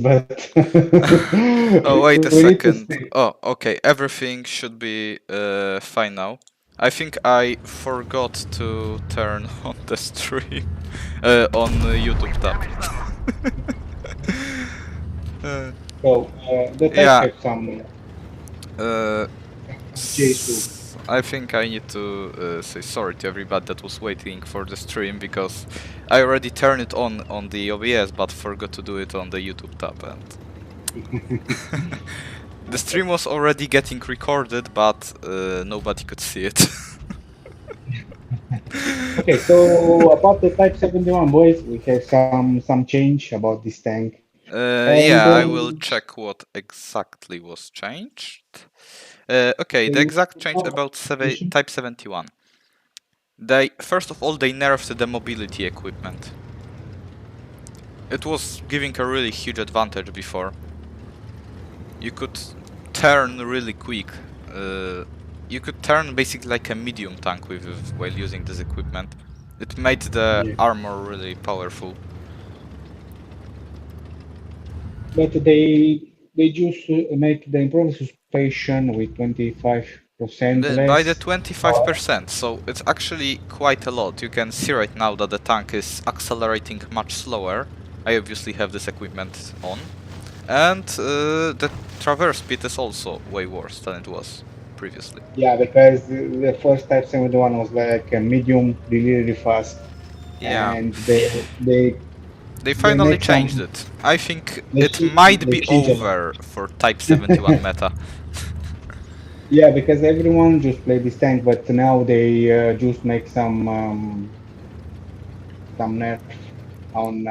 but Oh, wait a we need to second. see. Oh, okay. Everything should be fine now. I think I forgot to turn on the stream on YouTube tab. So the types Yeah. have some Uh, change too. I think I need to say sorry to everybody that was waiting for the stream because I already turned it on the OBS but forgot to do it on the YouTube tab, and the stream was already getting recorded but nobody could see it. Okay, so about the Type 71 boys, we have some change about this tank, and Yeah, I will check what exactly was changed. Okay, the exact change about Type 71. First of all, they nerfed the mobility equipment. It was giving a really huge advantage before. You could turn really quick. You could turn basically like a medium tank while using this equipment. It made the yeah. armor really powerful. But they just make the improved suspension with 25% By the less. 25%, so it's actually quite a lot. You can see right now that the tank is accelerating much slower. I obviously have this equipment on. And the traverse speed is also way worse than it was previously. Yeah, because the first Type 71 was like a medium, really, really fast, Yeah, and they finally make changed some it. I think they it change, might they be change a lot. over for Type 71 meta. Yeah, because everyone just play this tank, but now they just make some nerf on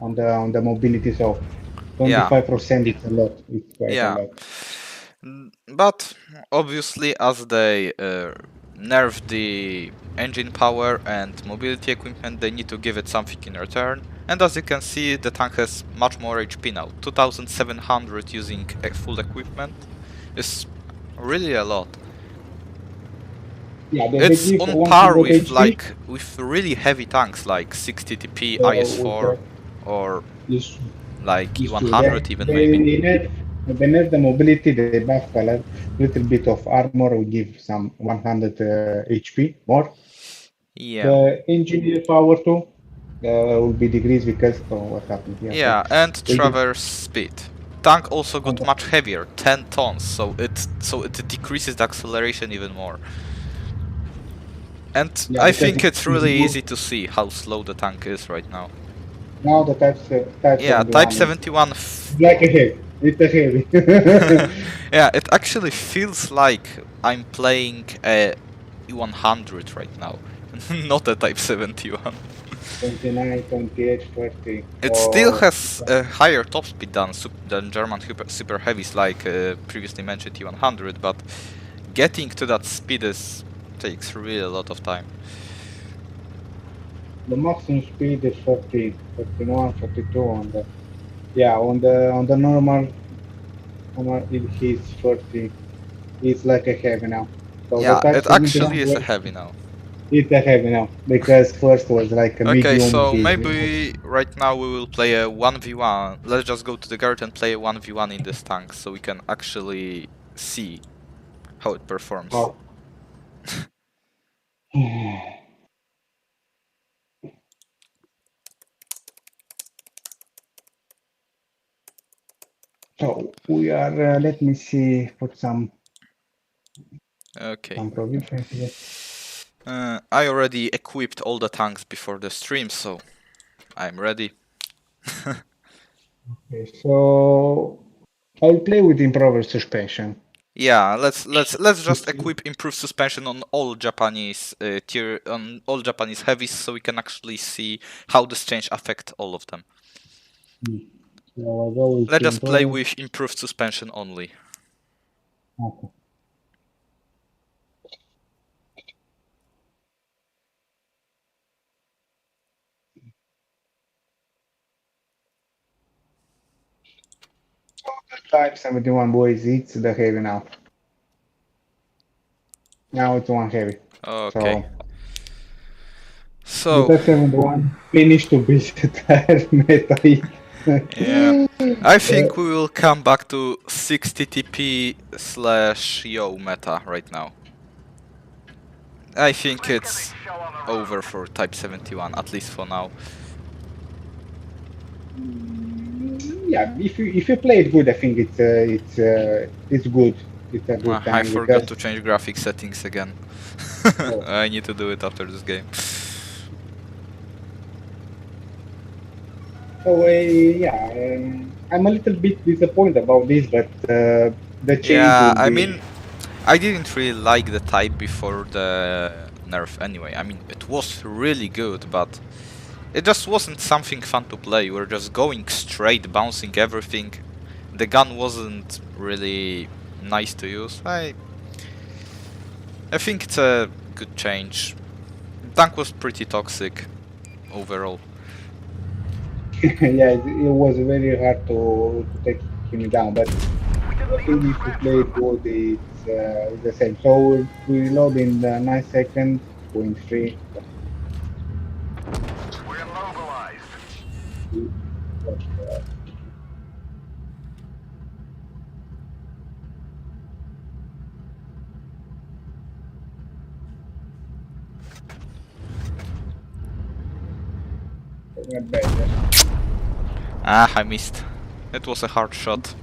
on the mobility. So Yeah, 25% is a lot. It's quite a yeah. lot. But obviously, as they nerf the engine power and mobility equipment, they need to give it something in return. And as you can see, the tank has much more HP now. 2700 using full equipment is really a lot. Yeah, they It's give on par 100 with HP. with really heavy tanks like 60 TP, With IS-4, the or is like is true. E100 even maybe. They nerf the mobility. They buff a little bit of armor. We give some 100 HP more. Yeah. The engineer power too will be decreased because of what happened here. So Yeah, and they just traverse speed. Tank also on got the, much heavier, 10 tons, so it decreases the acceleration even more. And yeah, I because think it's it's really more, easy to see how slow the tank is right now. now the type Yeah, Type 71 is 71 like a heavy. It's a heavy. yeah, it actually feels like I'm playing a E100 right now, not a Type 71. 29, 28, 30. It still So has a higher top speed than German super heavies like previously mentioned T100, but getting to that speed takes really a lot of time. the maximum speed is 40, 41, 42 on the on the normal it hits 40. It's like a heavy now. So the Yeah, type it actually 71 is a heavy now. it's a heavy now because first was like a Okay, medium. so He's maybe right now we will play a 1v1. Let's just go to the garret and play a 1v1 in this tank so we can actually see how it performs. oh. So we are. Let me see. Put Okay. some provisions here. I already equipped all the tanks before the stream, so I'm ready. Okay, so I'll play with improver suspension. Yeah, let's just equip improved suspension on all Japanese on all Japanese heavies, so we can actually see how this change affect all of them. So I'll go with Let's just play improver. with improved suspension only. Okay. Type 71 boys, it's the heavy now. Now it's one heavy. Okay. The So Type 71 finished to beat the entire meta. Yeah. I think we will come back to 60 TP / yo meta right now. I think it's over for Type 71, at least for now. Yeah, if you play it good, I think it's good. It's a good I tank forgot because to change graphic settings again. oh, I need to do it after this game. so yeah, I'm a little bit disappointed about this, but the change Yeah, will I be. mean, I didn't really like the type before the nerf anyway. I mean, it was really good, but it just wasn't something fun to play. You were just going straight, bouncing everything. The gun wasn't really nice to use. I think it's a good change. Tank was pretty toxic overall. Yeah, it was very hard to take him down, but I think if you play it good, it's the same. So we reload in 9 seconds, point three. We're immobilized. But, not bad. Ah, I missed. It was a hard shot.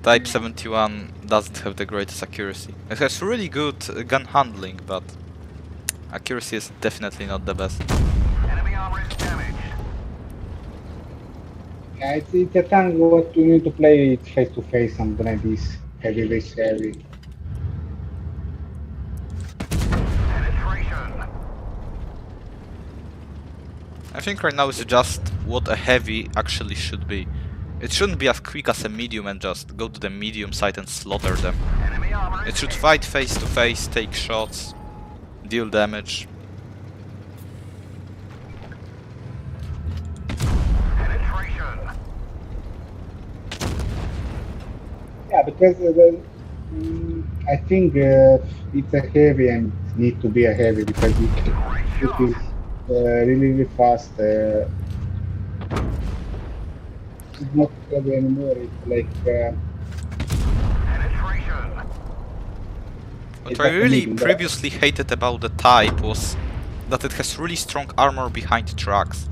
Type 71 doesn't have the greatest accuracy. It has really good gun handling, but accuracy is definitely not the best. Enemy armor is damaged. Yeah, it's a tank what you need to play it face to face, something like this. Heavy, this heavy. Penetration. I think right now it's just what a heavy actually should be. It shouldn't be as quick as a medium and just go to the medium side and slaughter them. Enemy armor It is should hit. fight face to face, take shots, deal damage. Penetration. Yeah, because I think it's a heavy and it need to be a heavy because Great it shot. is really, really fast. It's not heavy anymore. It's like Penetration. What it's I like a really medium. But previously hated about the type was that it has really strong armor behind tracks.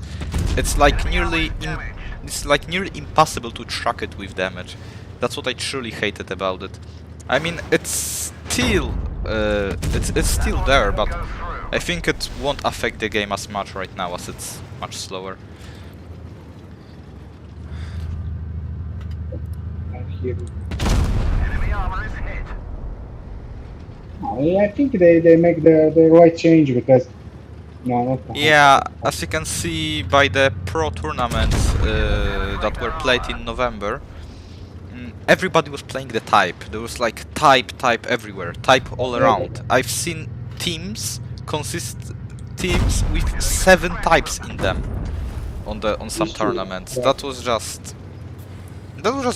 It's like Enemy armor nearly is damaged. it's like nearly impossible to track it with damage. That's what I truly hated about it. I mean, it's still there, but Go through. I think it won't affect the game as much right now as it's much slower. here, Enemy armor is hit. I think they make the right change because no, not Yeah, as you can see by the pro tournaments that were played in November, everybody was playing the type. There was like type everywhere, type all around. I've seen teams with 7 types in them on some tournaments. Yeah. That was just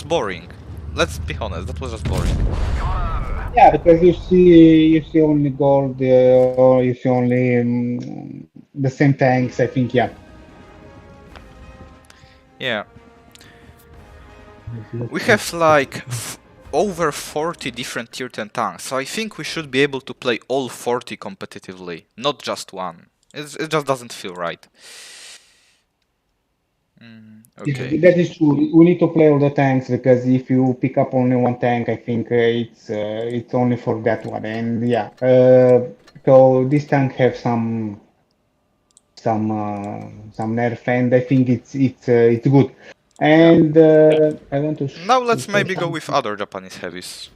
boring. Let's be honest, that was just boring. Yeah, because you see only gold or you see only the same tanks. I think yeah. Yeah. We have like over 40 different tier 10 tanks, so I think we should be able to play all 40 competitively, not just one. It just doesn't feel right. Okay. That is true. We need to play all the tanks because if you pick up only one tank, I think it's only for that one. And yeah, so this tank have some nerf, and I think it's good. And I want to Now to let's say maybe go with something. other Japanese heavies.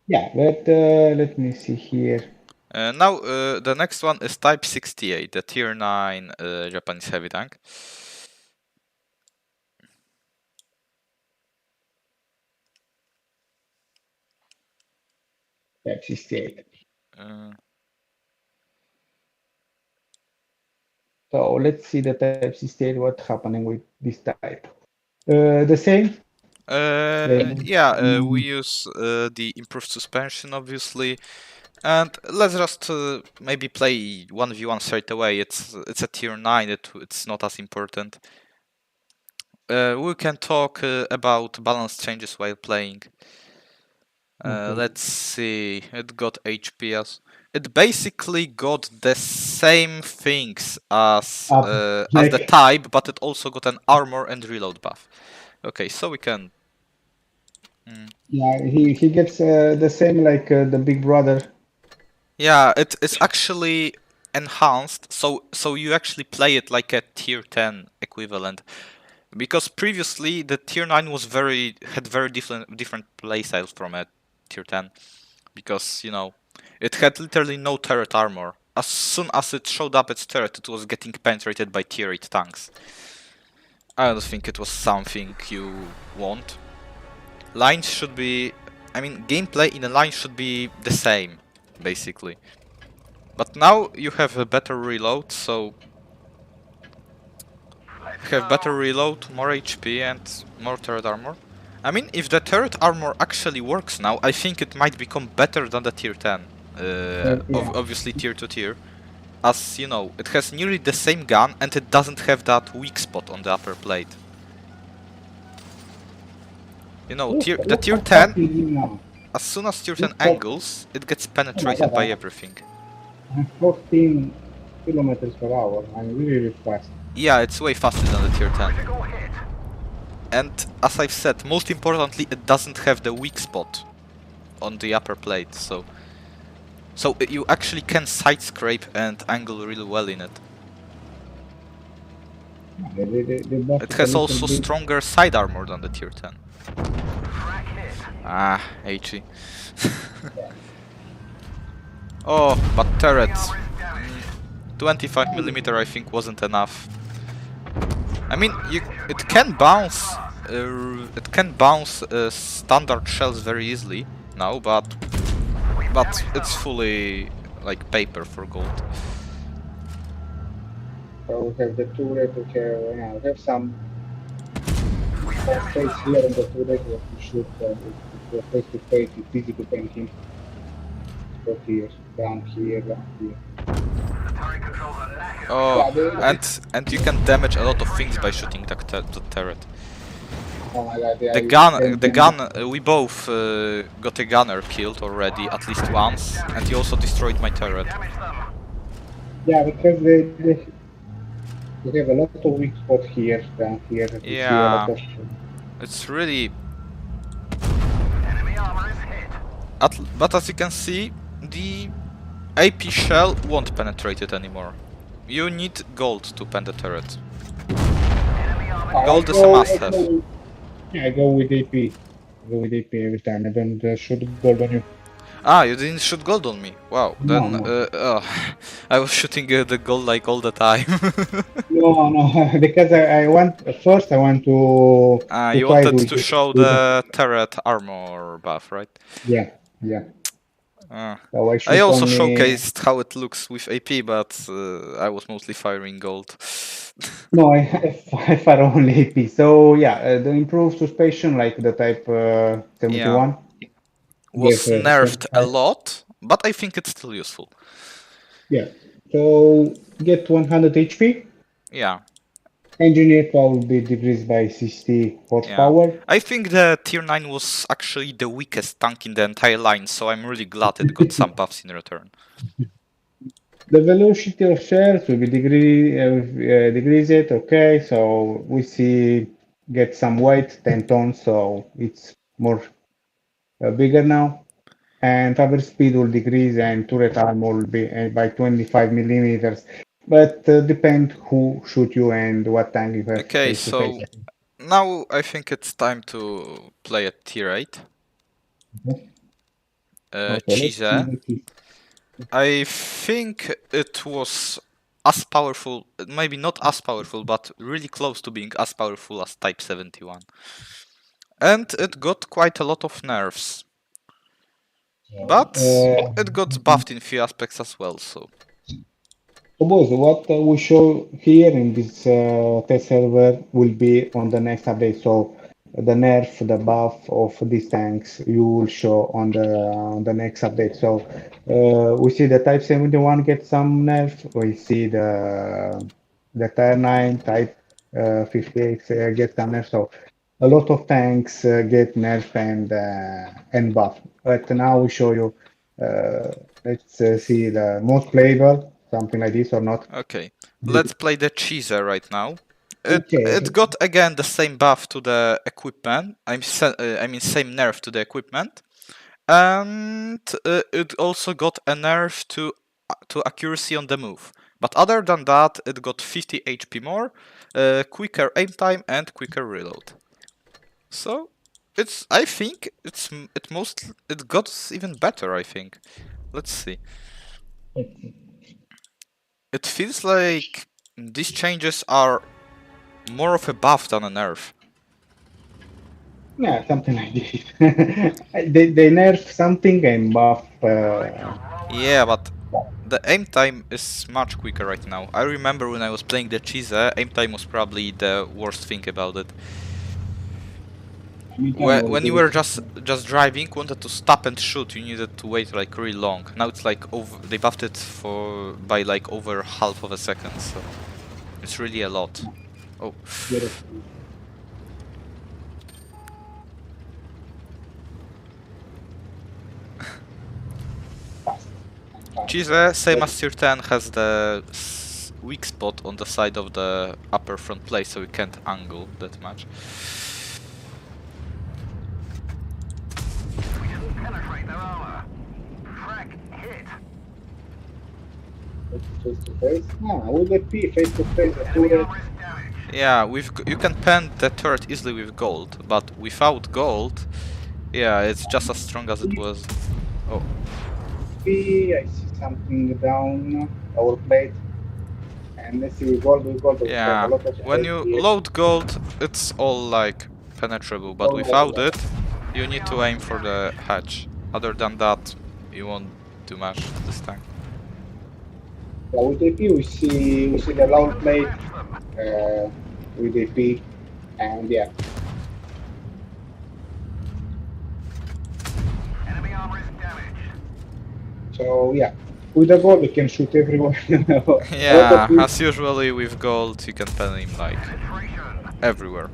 Yeah, but let me see here. Now the next one is Type 68, the tier 9 Japanese heavy tank. Type 68. Uh, So let's see the Type 68. What's happening with this type? The same. yeah, we use the improved suspension, obviously. And let's just maybe play 1v1 straight away. It's a tier 9, it's not as important. We can talk about balance changes while playing. Let's see, it got HPS. It basically got the same things as the like type, but it also got an armor and reload buff. Okay, so we can... yeah, he gets the same like the big brother. Yeah, it's actually enhanced, so you actually play it like a tier 10 equivalent. Because previously the tier 9 was had very different playstyles from a tier 10. Because, you know, it had literally no turret armor. As soon as it showed up its turret, it was getting penetrated by tier 8 tanks. I don't think it was something you want. Lines should be... I mean, gameplay in a line should be the same, basically. But now you have a better reload, so... You have better reload, more HP and more turret armor. I mean, if the turret armor actually works now, I think it might become better than the tier 10. Obviously tier to tier. As, you know, it has nearly the same gun and it doesn't have that weak spot on the upper plate. You know, the tier 10, as soon as tier 10 angles, it gets penetrated by everything. 14 kilometers per hour. I'm really fast. Yeah, it's way faster than the tier 10. Critical hit. And as I've said, most importantly, it doesn't have the weak spot on the upper plate, so you actually can side scrape and angle really well in it. It has also stronger side armor than the tier 10. Crack hit. Ah, HE. Oh, but turrets. 25mm I think wasn't enough. I mean, it can bounce. It can bounce standard shells very easily now, but it's fully like paper for gold. So we have the turret, we have some space here on the turret that we should, if face to face, it's easy to paint him. Go here, down here, down here. The turret controls a lack of... Oh, and you can damage a lot of things by shooting the turret. Oh my god, yeah, The gun, we both got a gunner killed already at least once, and he also destroyed my turret. Damage them. Yeah, because they have a lot of weak spots here, down here. You see a lot of, It's really... Enemy armor is hit. But as you can see, the AP shell won't penetrate it anymore. You need gold to pen the turret. Enemy armor Gold is a must-have. Yeah, I go with AP. I go with AP every time. I don't shoot gold on you. Ah, you didn't shoot gold on me. Wow, then No. I was shooting the gold like all the time. No, because I want first I want to. You try wanted to show the turret armor buff, right? Yeah. So I also only... showcased how it looks with AP, but I was mostly firing gold. No, I fire only AP. So yeah, the improved suspension, like the Type 71, was yes, nerfed a lot, but I think it's still useful. Yeah. So get 100 HP. Yeah. Engineer power will be decreased by 60 horsepower. I think the tier 9 was actually the weakest tank in the entire line, so I'm really glad it got some buffs in return. The velocity of shells will be decreased, okay, so we see get some weight, 10 tons, so it's more bigger now. And tower speed will decrease and turret armor will be by 25 millimeters. But depend who shoot you and what tank you have. Okay, so now I think it's time to play at tier 8. Cheese. I think it was as powerful, maybe not as powerful, but really close to being as powerful as Type 71. And it got quite a lot of nerfs. But it got buffed in few aspects as well, so... So boys, what we show here in this test server will be on the next update. So the nerf, the buff of these tanks you will show on the next update. So we see the Type 71 get some nerf. We see the Tier 9 Type 58 get some nerf. So a lot of tanks get nerf and buff. But now we show you. Let's see the most playable, something like this or not. Okay, let's play the Cheeser right now. Okay. It got again the same buff to the equipment. I mean same nerf to the equipment, and it also got a nerf to accuracy on the move. But other than that, it got 50 HP more, quicker aim time, and quicker reload. So I think it got even better. I think. Let's see. It feels like these changes are more of a buff than a nerf. Yeah, something like this. They nerf something and buff. Yeah, but the aim time is much quicker right now. I remember when I was playing the Cheese, aim time was probably the worst thing about it. When you were just driving, wanted to stop and shoot, you needed to wait like really long. Now it's like they buffed it by like over half of a second, so it's really a lot. Oh. Cheese, same as Tier 10, has the weak spot on the side of the upper front plate, so you can't angle that much. We didn't penetrate their armor. Frack hit. Face to face. With the P face to face. Enemy armor is damaged. Yeah, you can pen the turret easily with gold, but without gold, yeah, it's just as strong as it was. Oh. P, I see something down our plate. And let's see, gold. Yeah, when you load gold, it's all like penetrable, but without it, you need to aim for the hatch. Other than that, you won't do much this time. Yeah, with AP we see the lower plate with AP, and yeah. Enemy armor is damaged. So yeah, with the gold we can shoot everyone. Yeah, as usually with gold, you can pen him like Penetration. everywhere.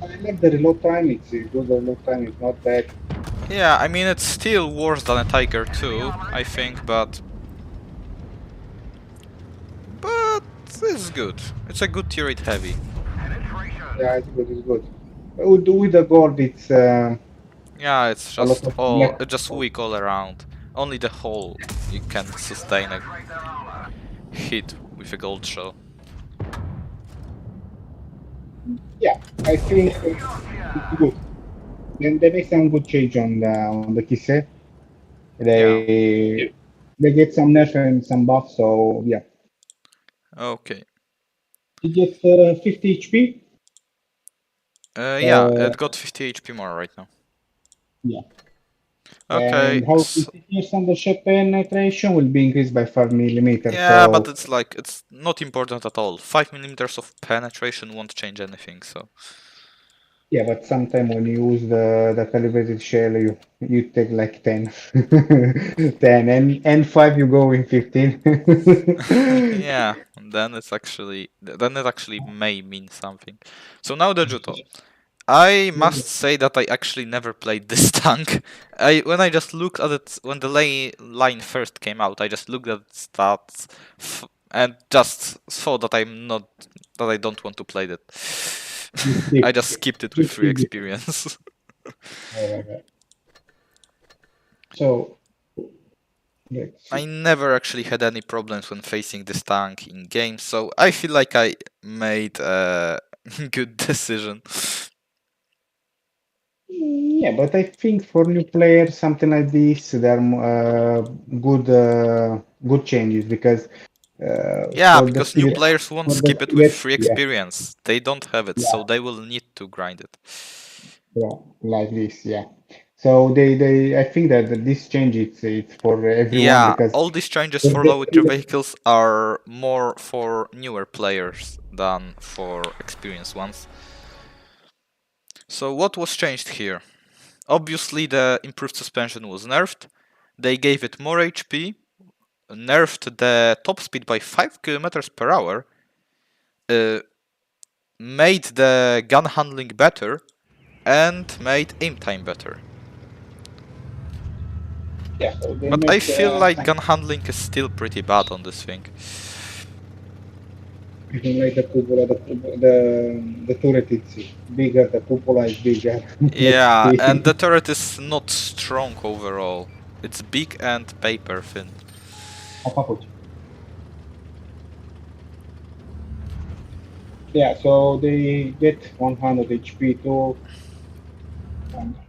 I like the reload time. It's good. The reload time is not bad. Yeah, I mean it's still worse than a Tiger 2, I think, but it's good. It's a good tier 8 heavy. Penetration. Yeah, it's good. It's good. With the gold, it's Yeah, it's a lot just of it's just weak all around. Only the hole you can sustain a Penetrate their armor. hit with a gold shell. yeah. I think it's good. Then they make some good change on the Kise. They get some nerf and some buff. So yeah, Okay. you get 50 HP. Yeah, it got 50 HP more right now. Yeah. Okay. And how on the ship penetration will be increased by 5 millimeters. Yeah, so but it's not important at all. 5 millimeters of penetration won't change anything, so. yeah, but sometimes when you use the calibrated shell, you take like 10, 10, and 5 you go in 15. Yeah, then it actually may mean something. So now the Juto. I must say that I actually never played this tank. When I just looked at it when the line first came out, I just looked at its stats and just thought that I don't want to play that. I just skipped it with free experience. So I never actually had any problems when facing this tank in games, so I feel like I made a good decision. yeah, but I think for new players, something like this, there are good changes because Yeah, for the because new CS players won't for the skip it with CS, free experience. They don't have it, so they will need to grind it. yeah, like this, yeah. So I think that this change it's for everyone Yeah, because all these changes for low entry vehicles are more for newer players than for experienced ones. So what was changed here? Obviously the improved suspension was nerfed. They gave it more HP, nerfed the top speed by 5 kilometers per hour, made the gun handling better, and made aim time better. Yeah, so they But I make, feel like gun handling is still pretty bad on this thing. you can like the cupola, the turret is bigger, the cupola is bigger. Yeah, Let's see. and the turret is not strong overall. It's big and paper thin. Yeah, so they get 100 HP too.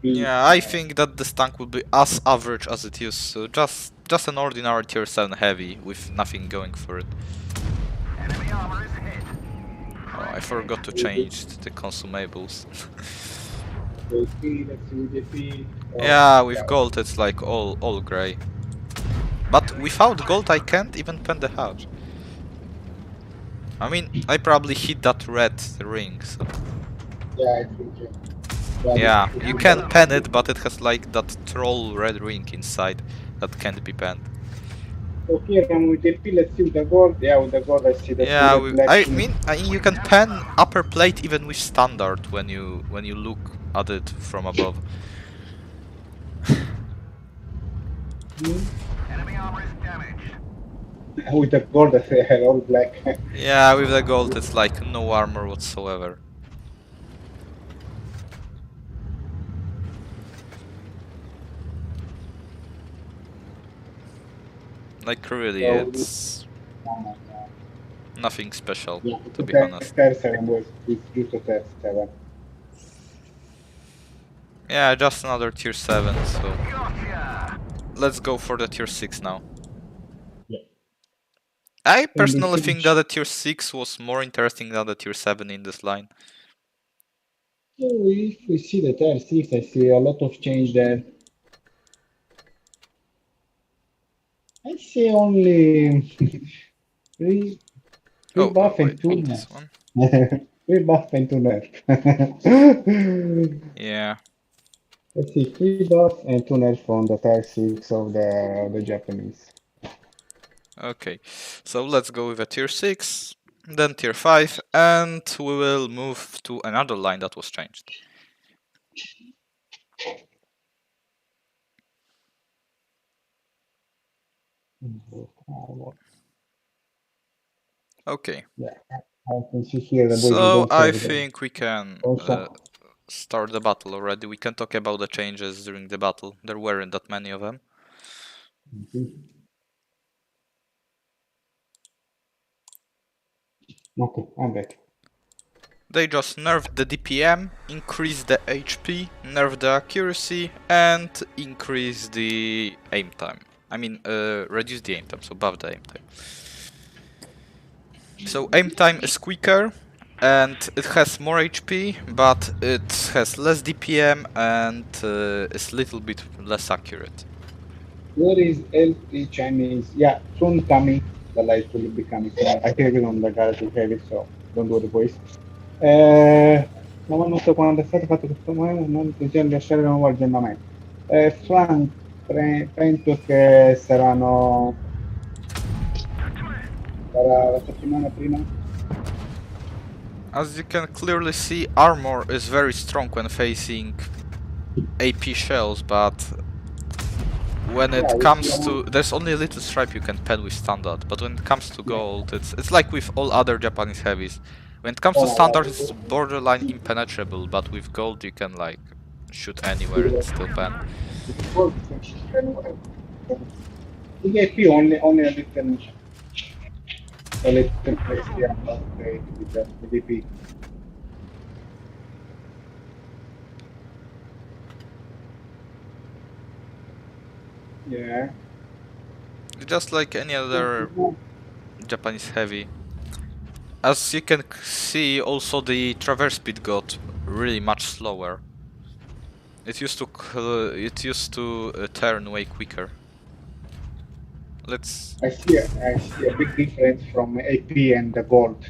Yeah, I think that this tank will be as average as it used to. Just an ordinary tier 7 heavy with nothing going for it. Enemy armor is hit. Oh, I forgot to change the consumables. Let's see DP. Yeah, with gold it's like all grey. But without gold I can't even pen the hatch. I mean, I probably hit that red ring, so... Yeah, I think. Yeah, you can pen it, but it has like that troll red ring inside that can't be penned. So here I'm with DP, let's see with the gold. Yeah, with the gold I see the Yeah, turret black. I mean you can pen upper plate even with standard when you look at it from above. Enemy armor is damaged. With the gold I say all black. Yeah, with the gold it's like no armor whatsoever. Like really, it's nothing special, Yeah, to be honest. Tier 7 was just a tier 7. Yeah, just another tier 7, so Gotcha. let's go for the tier 6 now. Yeah. I personally think that the tier 6 was more interesting than the tier 7 in this line. So if we see the tier 6, I see a lot of change there. I see only three buff and 2 this nerf. one. 3 buff and 2 nerf. Yeah. Let's see, 3 buff and 2 nerf on the tier 6 of the Japanese. Okay, so let's go with a tier 6, then tier 5, and we will move to another line that was changed. Okay. Yeah, I can see here the So I think we can start the battle already. We can talk about the changes during the battle. There weren't that many of them. Okay, I'm back. They just nerfed the DPM, increased the HP, nerfed the accuracy, and increased the aim time. I mean, reduce the aim time, so buff the aim time. So aim time is quicker, and it has more HP, but it has less DPM and is a little bit less accurate. Where is LT Chinese? Yeah, soon coming. The light will be coming. I have it on the garage to have it, so don't worry, boys. Non so quando è stato fatto questo momento, non bisogna lasciare nuovo aggiornamento. Frank, penso che sarà la settimana prima. As you can clearly see, armor is very strong when facing AP shells, but when it comes to... there's only a little stripe you can pen with standard, but when it comes to gold, it's like with all other Japanese heavies. When it comes to standard, it's borderline impenetrable, but with gold you can like shoot anywhere and still pen. AP only a little place here with the DP. Yeah. Just like any other Japanese heavy. As you can see, also the traverse speed got really much slower. It used to turn way quicker. I see a big difference from AP and the gold.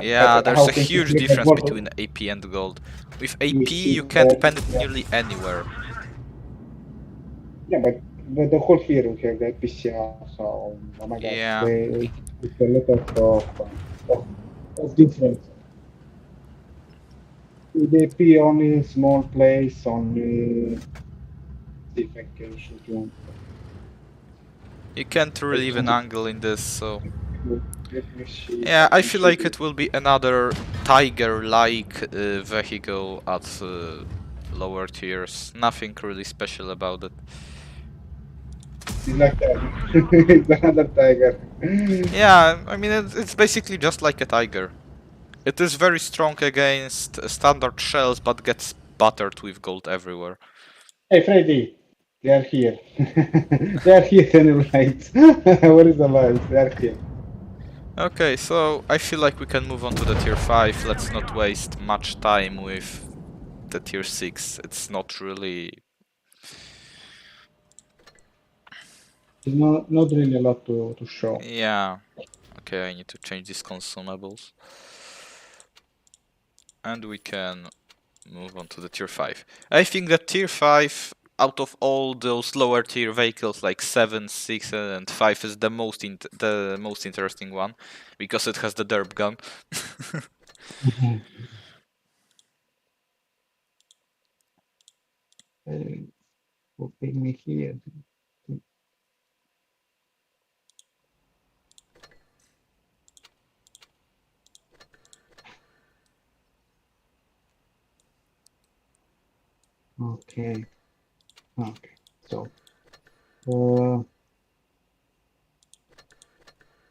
Yeah, there's how a can you huge play that difference ball? between AP and gold. With You AP, see you can't that, pen it yeah. nearly anywhere. Yeah, but the whole year we have that PCR, so oh my god, Yeah. it's a lot of difference. With AP only small place, only see if I can shoot one. You can't really even angle in this, so... Let me see if Yeah, I I can feel shoot like it. it will be another Tiger-like vehicle at lower tiers. Nothing really special about it. It's like that. It's another tiger. Yeah, I mean, it's basically just like a Tiger. It is very strong against standard shells, but gets battered with gold everywhere. Hey Freddy, they are here. They are here, turning lights. Where is the lights? They are here. Okay, so I feel like we can move on to the tier 5. Let's not waste much time with the tier 6. It's not really... There's not really a lot to show. Yeah. Okay, I need to change these consumables. And we can move on to the tier 5. I think that tier 5, out of all those lower tier vehicles like 7, 6 and 5 is the most interesting one. Because it has the derp gun. Putting me here. Okay. Okay. So, uh,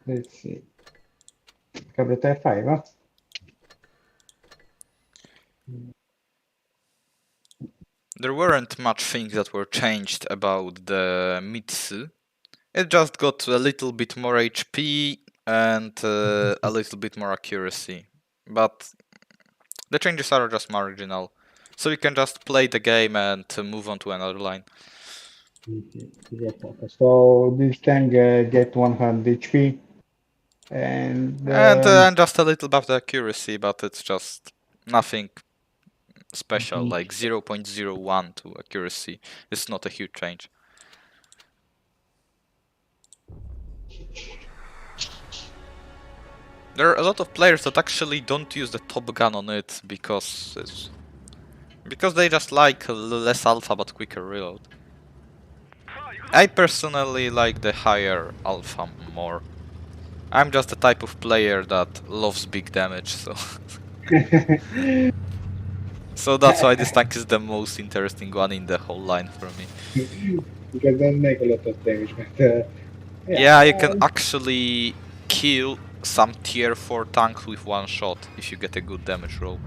let's see. Cabretta 5, huh? There weren't much things that were changed about the Mitsu. It just got a little bit more HP and a little bit more accuracy. But the changes are just marginal. So you can just play the game and move on to another line. So this tank get 100 HP and And just a little bit of accuracy, but it's just nothing special, Mhm. like 0.01 to accuracy. It's not a huge change. There are a lot of players that actually don't use the top gun on it because they just like less alpha but quicker reload. I personally like the higher alpha more. I'm just the type of player that loves big damage, so so that's why this tank is the most interesting one in the whole line for me. Because they make a lot of damage, but Yeah, you yeah, can actually kill some tier 4 tanks with one shot if you get a good damage roll.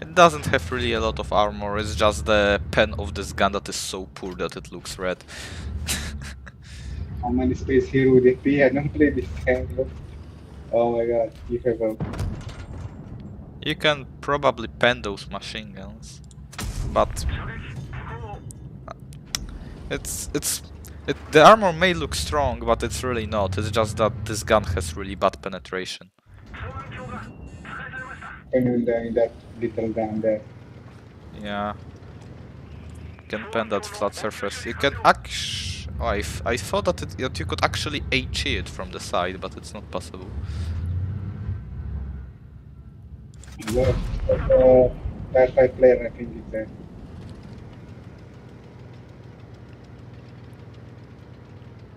It doesn't have really a lot of armor, it's just the pen of this gun that is so poor that it looks red. how many space here with AP? I don't play this tank. Look. Oh my god, you have a You can probably pen those machine guns, but the armor may look strong, but it's really not. It's just that this gun has really bad penetration. pen in that little gun there. Yeah. You can pen that flat surface. You can actually... Oh, I thought that you could actually HE it from the side, but it's not possible. Yes, that 5 player, I think it's there.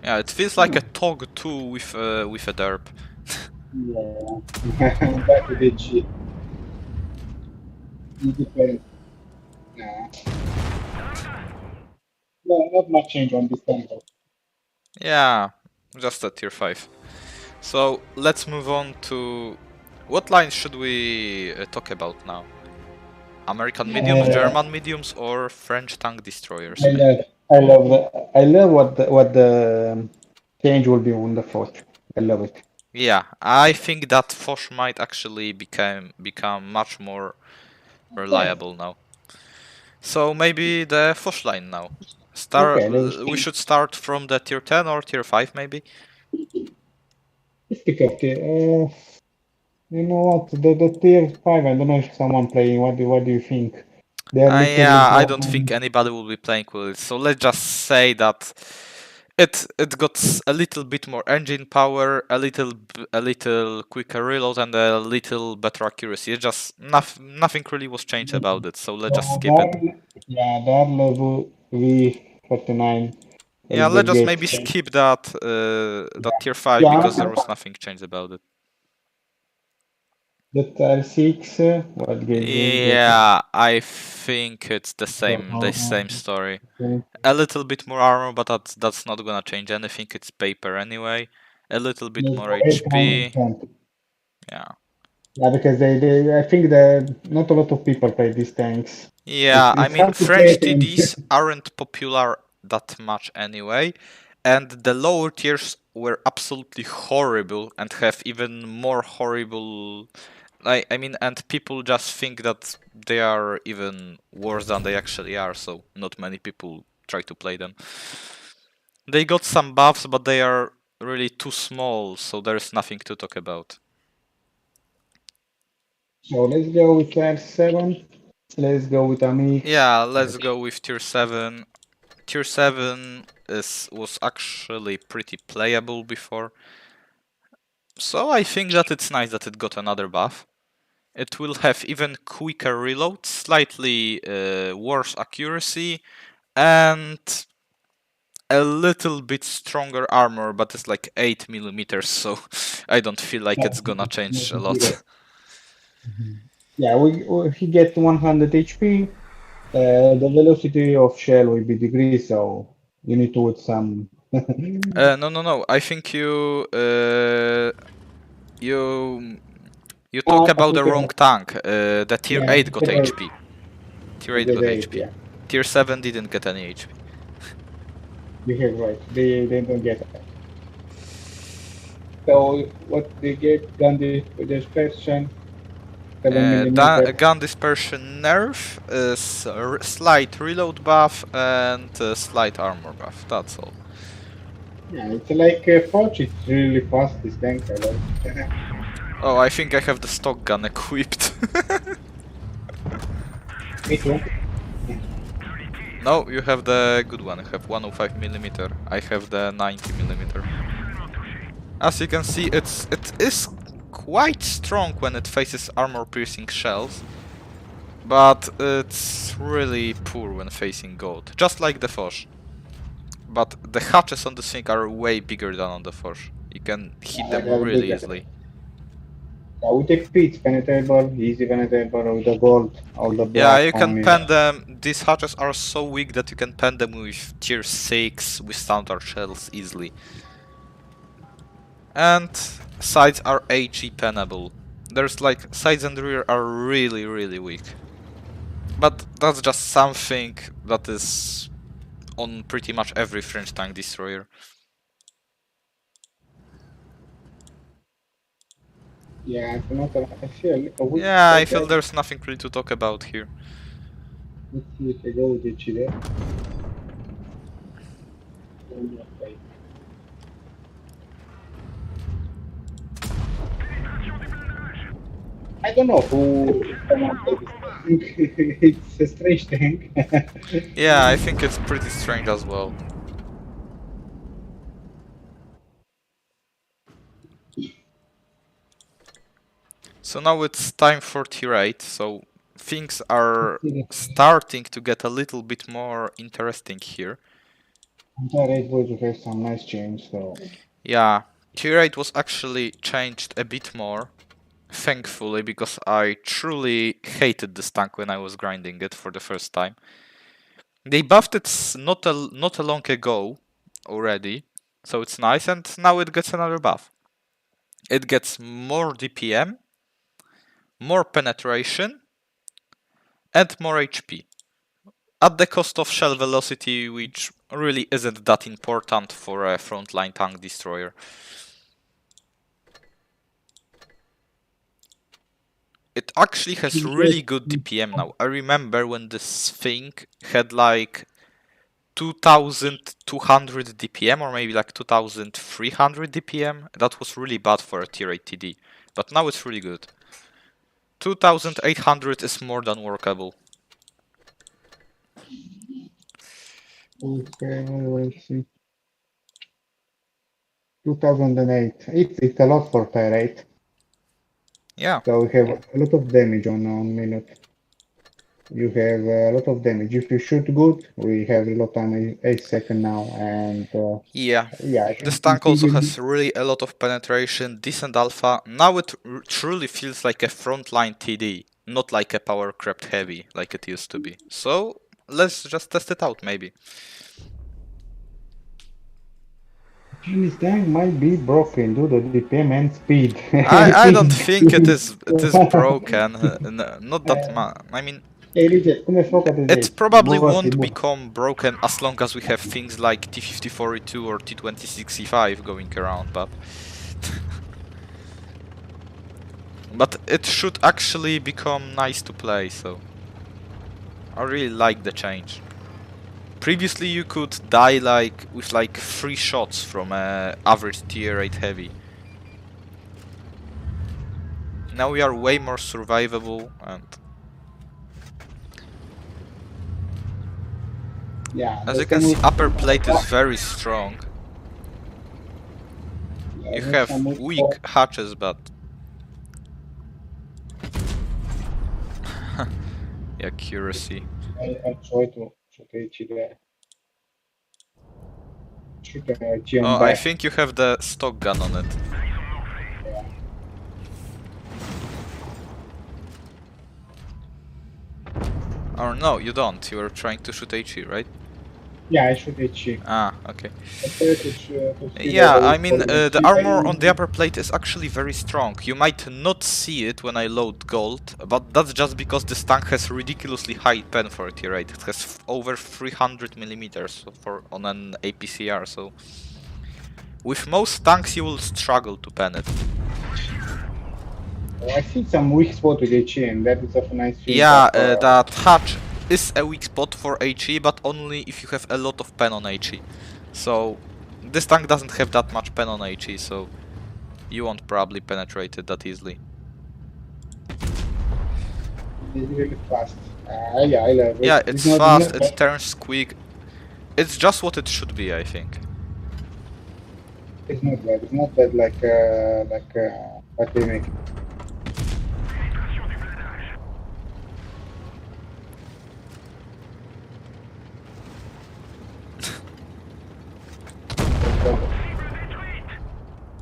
Yeah, it feels like a TOG 2 with a derp. Yeah, back to the G. It depends. Nah. No, not much change on this tank. Yeah, just a tier 5. So let's move on to... What lines should we talk about now? American mediums, German mediums, or French tank destroyers? I love what the change will be on the Foch. I love it. Yeah, I think that Foch might actually become much more reliable now. So maybe the Foch line now. Okay, let's We should start from the tier 10 or tier 5 maybe. pick up the. You know what? The tier 5. I don't know if someone playing. What do you think? They're Yeah, literally I don't think 100. anybody will be playing with it. So let's just say that it got a little bit more engine power, a little quicker reload, and a little better accuracy. It's just nothing really was changed about it. So let's just skip it. That level V49 Yeah, will let's just get maybe changed. skip that tier 5 because there was nothing changed about it. The tier 6, what gauge will get? Yeah, I think it's the Don't same story. know. A little bit more armor, but that's not gonna change anything. It's paper anyway. A little bit Let's more go HP. 820. Yeah. Yeah, because I think that not a lot of people play these tanks. Yeah, I It's mean hard to play French it in. TDs aren't popular that much anyway, and the lower tiers were absolutely horrible and have even more horrible. I mean, and people just think that they are even worse than they actually are, so not many people try to play them. They got some buffs, but they are really too small, so there's nothing to talk about. So let's go with tier 7. Let's go with a mix. Yeah, let's go with tier 7. Tier 7 was actually pretty playable before. So I think that it's nice that it got another buff. It will have even quicker reload, slightly worse accuracy, and a little bit stronger armor, but it's like 8 millimeters, so I don't feel like it's gonna change a lot. Yeah, he get 100 HP. The velocity of shell will be decreased, so you need to put some. No. I think you talk about the wrong tank. The tier Yeah, 8 got HP. Tier 8 got HP. yeah, Tier 7 didn't get any HP. you have right. They don't get it. So what they get gun dispersion, 7 millimeter. Gun dispersion nerf, slight reload buff, and slight armor buff. That's all. Yeah, it's like a Forge. It's really fast. This tank, I love. Oh, I think I have the stock gun equipped. Me too. No, you have the good one. You have 105 millimeter. I have the 90 millimeter. As you can see, it is quite strong when it faces armor-piercing shells, but it's really poor when facing gold, just like the Foch. But the hatches on this thing are way bigger than on the Foch. You can hit them They're really bigger. easily. With XP, it's penetrable, easy penetrable. With the gold, all the Yeah, black you can only. pen them. These hatches are so weak that you can pen them with tier 6 with standard shells easily. And sides are AG penable. There's like sides and rear are really weak. But that's just something that is on pretty much every French tank destroyer. Yeah, I feel a weak Yeah, I feel project. there's nothing really to talk about here. Let's see if I go with the Chile. I don't know who. It's a strange thing. Yeah, I think it's pretty strange as well. So now it's time for tier 8, so things are starting to get a little bit more interesting here. Red Bull has some nice change, so Yeah, tier 8 was actually changed a bit more, thankfully, because I truly hated this tank when I was grinding it for the first time. They buffed it not a long ago already, so it's nice, and now it gets another buff. It gets more DPM, more penetration, and more HP. At the cost of shell velocity, which really isn't that important for a frontline tank destroyer. It actually has really good DPM now. I remember when this thing had like 2200 DPM or maybe like 2300 DPM. That was really bad for a tier 8 TD, but now it's really good. 2800 is more than workable. Okay, let's see. 2008. It's a lot for tier 8. Yeah. So we have a lot of damage on minute. You have a lot of damage. If you shoot good, we have a lot on 8 second now, and Yeah. yeah, I This think tank he also will has really a lot of penetration, decent alpha. Now it truly feels like a frontline TD, not like a power crept heavy like it used to be. So let's just test it out maybe. Jimmy's tank might be broken due to DPM and speed. I don't think it is broken. Not that much. I mean, Elige, come focate it deci. probably Voti, won't bu. become broken as long as we have things like T5042 or T2065 going around, but but it should actually become nice to play, so I really like the change. Previously you could die like with like 3 shots from a average tier 8 heavy. Now we are way more survivable and Yeah, as the you can same see, with upper plate is very strong. yeah, You the have same with weak hatches, but accuracy. I try to shoot H there. Shoot H on Oh, I back. think you have the stock gun on it. Yeah. Or no, you don't. You are trying to shoot HE, right? Yeah, I shoot H. Ah, okay. I try to see Yeah, whether I it's mean, for the HE. armor on the upper plate is actually very strong. You might not see it when I load gold, but that's just because this tank has ridiculously high pen for a tier 8. It has over 300 millimeters for on an APCR, so with most tanks you will struggle to pen it. I see some weak spot with HE, and that is a nice thing. Yeah, Of, that hatch is a weak spot for HE, but only if you have a lot of pen on HE. So this tank doesn't have that much pen on HE, so you won't probably penetrate it that easily. It's really fast. Yeah, I love it. Yeah, it's not fast, it fast. turns quick. It's just what it should be, I think. It's not bad. It's not bad like what they make.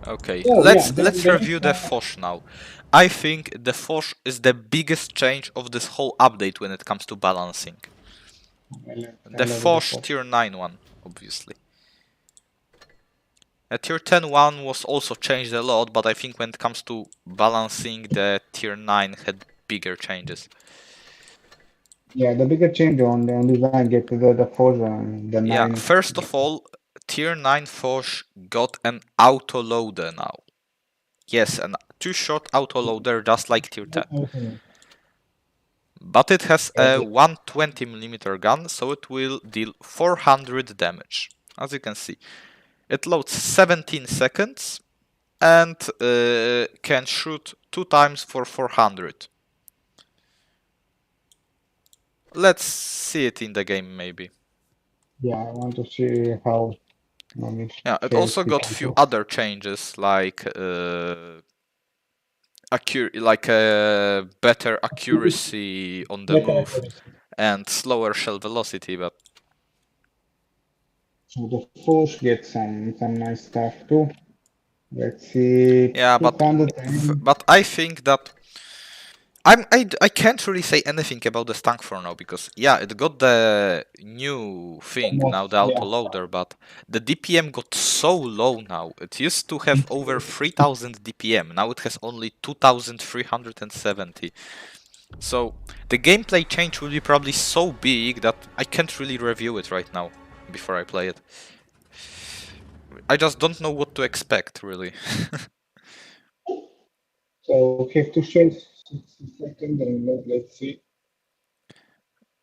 Okay, Oh, let's yeah, let's then review the Foch now. I think the Foch is the biggest change of this whole update when it comes to balancing. The Foch tier 9 one, obviously. The tier 10 one was also changed a lot, but I think when it comes to balancing, the tier 9 had bigger changes. Yeah, the bigger change on the design get the Forza and the Yeah, 9. first of all, tier 9 Foch got an auto loader now. Yes, an 2-shot auto loader just like tier 10. But it has a 120mm gun, so it will deal 400 damage. As you can see, it loads 17 seconds and can shoot 2 times for 400. Let's see it in the game, maybe. Yeah, I want to see how. Yeah, it also got a few other changes, like better accuracy on the move and slower shell velocity, but So the Force gets some nice stuff too. Let's see. yeah, but I think that I can't really say anything about the tank for now because yeah, it got the new thing now, the autoloader, but the DPM got so low now. It used to have over 3000 DPM, now it has only 2370. So the gameplay change will be probably so big that I can't really review it right now before I play it. I just don't know what to expect, really. So we have to show 60 seconds and let's see.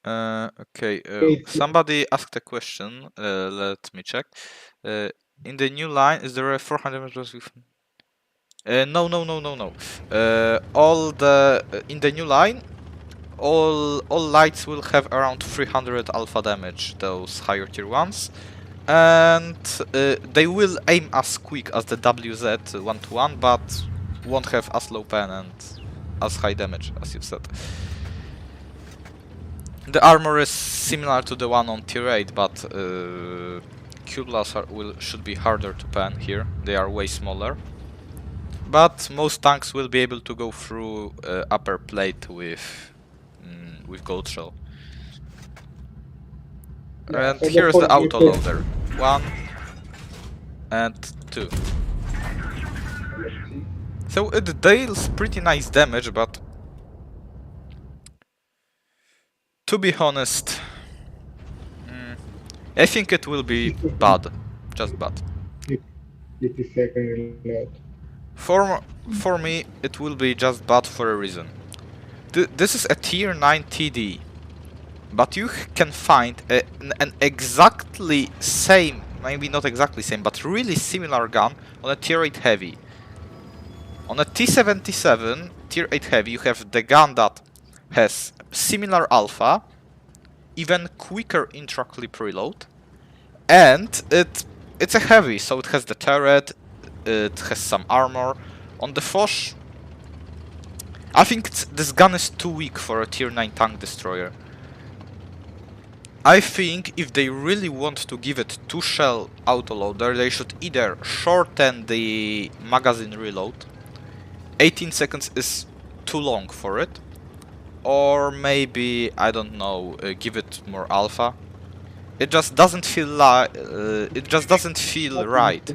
Okay, It's somebody asked a question. Let me check. In the new line, is there a 400 meters with... no. All the in the new line, all lights will have around 300 alpha damage. Those higher tier ones, and they will aim as quick as the WZ 1-to-1, but won't have as low pen and as high damage as you said. The armor is similar to the one on tier 8, but Cublas should be harder to pen here. They are way smaller. But most tanks will be able to go through upper plate with gold shell. yeah, And so here's the point autoloader. 1 and 2. So it deals pretty nice damage, but to be honest, I think it will be bad. Just bad. 50-second reload. For me, it will be just bad for a reason. This is a tier 9 TD, but you can find an exactly same, maybe not exactly same, but really similar gun on a tier 8 heavy. On a T77 tier 8 heavy, you have the gun that has similar alpha, even quicker intra-clip reload, and it's a heavy, so it has the turret, it has some armor. On the Foch, I think this gun is too weak for a tier 9 tank destroyer. I think if they really want to give it 2-shell autoloader, they should either shorten the magazine reload. 18 seconds is too long for it. Or maybe, I don't know, give it more alpha. It just doesn't feel right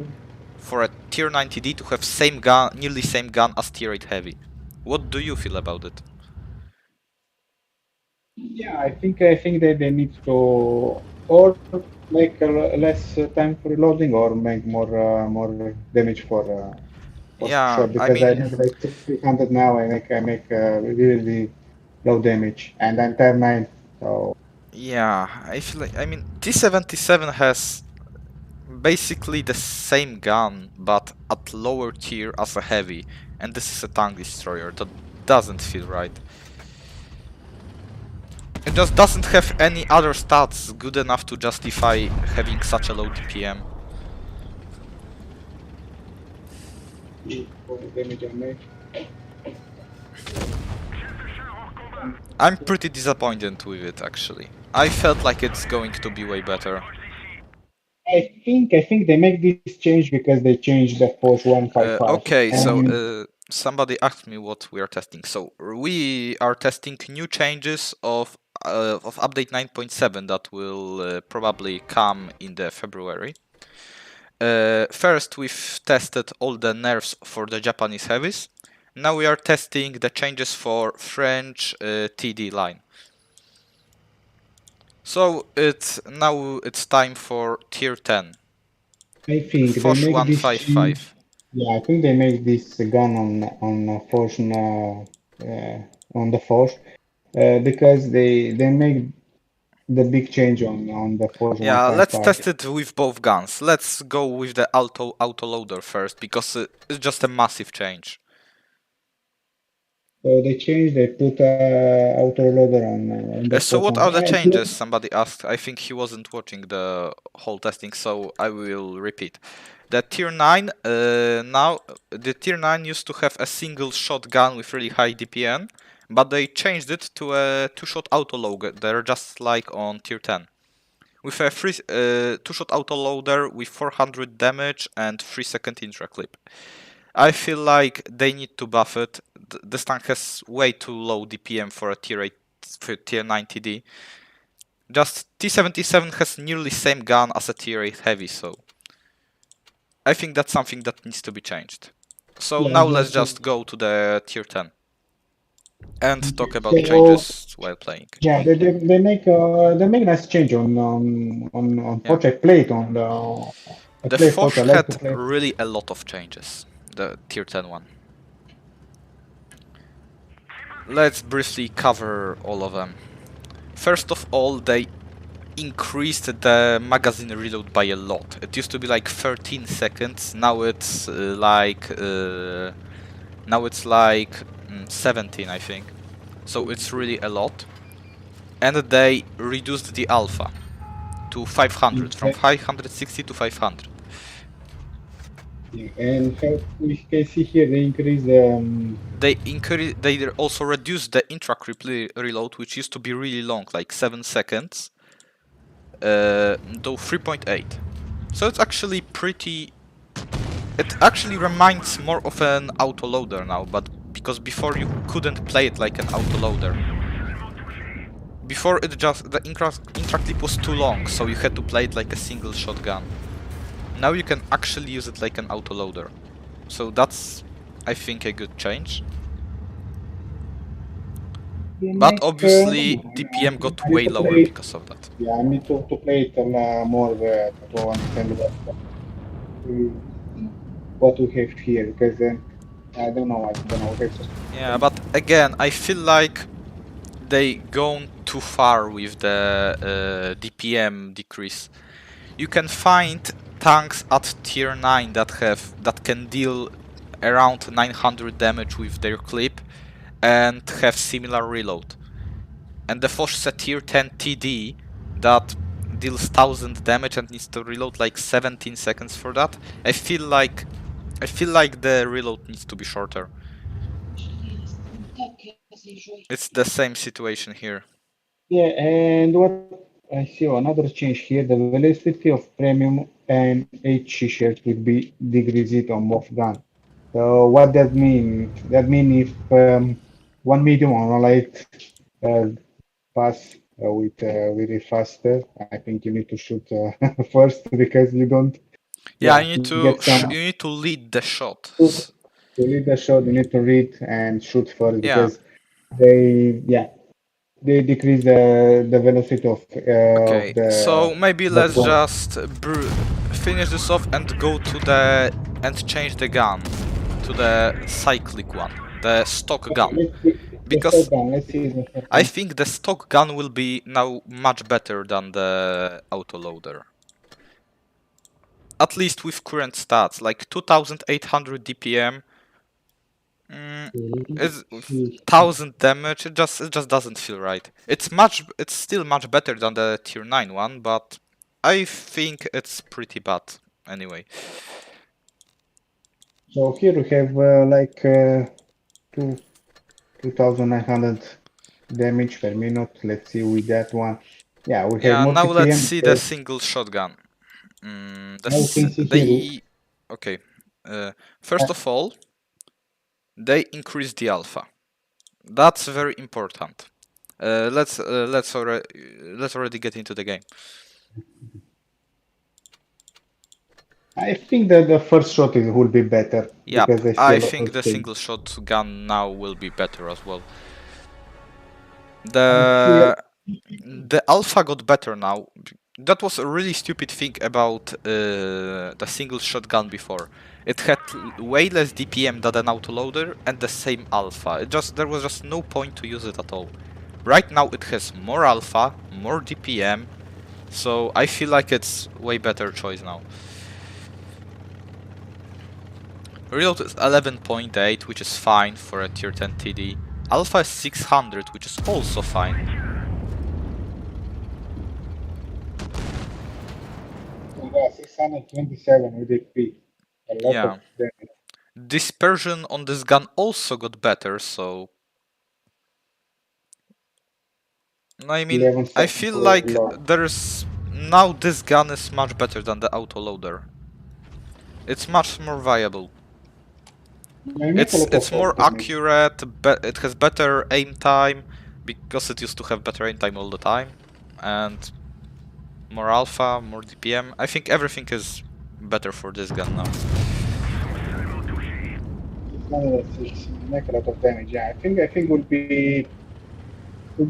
for a tier 9 TD to have same gun, nearly same gun as tier 8 heavy. What do you feel about it? Yeah, I think that they need to or make less time for reloading or make more damage for Yeah, sure, I because I mean, make like 300 now. I make really low damage, and I'm tier 9, so yeah, I feel like, I mean, T77 has basically the same gun, but at lower tier as a heavy, and this is a tank destroyer. That doesn't feel right. It just doesn't have any other stats good enough to justify having such a low DPM. damage I make. I'm pretty disappointed with it, actually. I felt like it's going to be way better. I think they make this change because they changed the Force 155. Okay, so And somebody asked me what we are testing. So we are testing new changes of update 9.7 that will probably come in the February. First, we've tested all the nerfs for the Japanese heavies. Now we are testing the changes for French TD line. So now it's time for tier 10. I think Foch they make this 155. change. Yeah, I think they make this gun on Force on the Force because they make the big change on the Force Yeah, let's 155. test it with both guns. Let's go with the autoloader first, because it's just a massive change. So they changed. They put autoloader on the So Force what are the 155. changes? Somebody asked. I think he wasn't watching the whole testing, so I will repeat. The tier 9, now, the tier 9 used to have a single shot gun with really high DPM, but they changed it to a 2-shot autoloader, just like on tier 10. With a 2-shot autoloader with 400 damage and 3-second intra-clip. I feel like they need to buff it. This tank has way too low DPM for a tier 8, for tier 9 TD. Just T77 has nearly same gun as a tier 8 heavy, so I think that's something that needs to be changed. So Yeah, now let's just go to the tier 10 and talk about So changes while playing. yeah, they make nice change on Yeah. Forge. I played on the I The play Foch Forge. I like to had play. really a lot of changes, the tier 10 one. Let's briefly cover all of them. First of all, they increased the magazine reload by a lot. It used to be like 13 seconds. Now it's like 17, I think. So it's really a lot. And they reduced the alpha to 500, from 560 to 500. And we can see here they increase They also reduced the intra-creep reload, which used to be really long, like 7 seconds, though 3.8. So it's actually pretty. It actually reminds more of an autoloader now, but because before you couldn't play it like an autoloader. Before it just the intra-clip was too long, so you had to play it like a single shotgun. Now you can actually use it like an autoloader. So that's, I think, a good change. But obviously DPM got way lower because of that. Yeah, I need to play it more to understand what we have here, because I don't know. Yeah, but again, I feel like they gone too far with the DPM decrease. You can find tanks at tier 9 that can deal around 900 damage with their clip and have similar reload. And the Foch is a tier 10 TD that deals 1000 damage and needs to reload like 17 seconds for that. I feel like the reload needs to be shorter. It's the same situation here. Yeah, and what I see another change here, the velocity of premium and HE shares will be decreased on both guns. So what that mean? That mean if one medium or light pass with very faster, I think you need to shoot first because you don't. Yeah, you need to lead the shot. To lead the shot, you need to read and shoot first Yeah. because they decrease the velocity of Okay, the. so maybe let's one. just finish this off and go to and change the gun to the cyclic one, the stock gun. Because I think the stock gun will be now much better than the autoloader. At least with current stats, like 2800 DPM, is 1000 damage. It just doesn't feel right. It's still much better than the tier 9 one, but I think it's pretty bad anyway. So here we have like 2900 damage per minute. Let's see with that one. Yeah, we have more now TPM, let's see the single shotgun. Okay. First of all, they increase the alpha. That's very important. Let's already get into the game. I think that the first shot will be better. Yeah, because I think the single shot gun now will be better as well. The alpha got better now. That was a really stupid thing about the single shotgun before. It had way less DPM than an autoloader and the same alpha. There was just no point to use it at all. Right now it has more alpha, more DPM, so I feel like it's way better choice now. Reload is 11.8, which is fine for a tier 10 TD. Alpha is 600, which is also fine. Yeah, 627 with HP. A lot Yeah. of damage. Dispersion on this gun also got better, so I mean, I feel like now this gun is much better than the autoloader. It's much more viable. It's more accurate, it has better aim time, because it used to have better aim time all the time, and more alpha, more DPM. I think everything is better for this gun now. It's make a lot of damage. Yeah, I think will be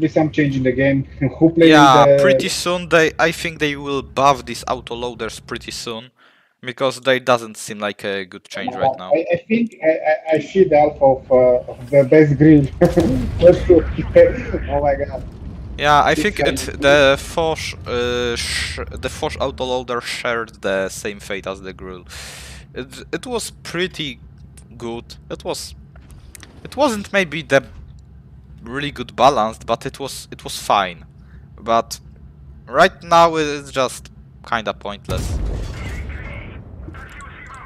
some change in the game. Who plays? Yeah, pretty soon I think they will buff these autoloaders pretty soon, because they doesn't seem like a good change right now. I think I see the alpha of the best green. Oh my god. Yeah, I think the Foch autoloader shared the same fate as the Grill. It was pretty good. It wasn't maybe the really good balanced, but it was fine. But right now it's just kinda pointless.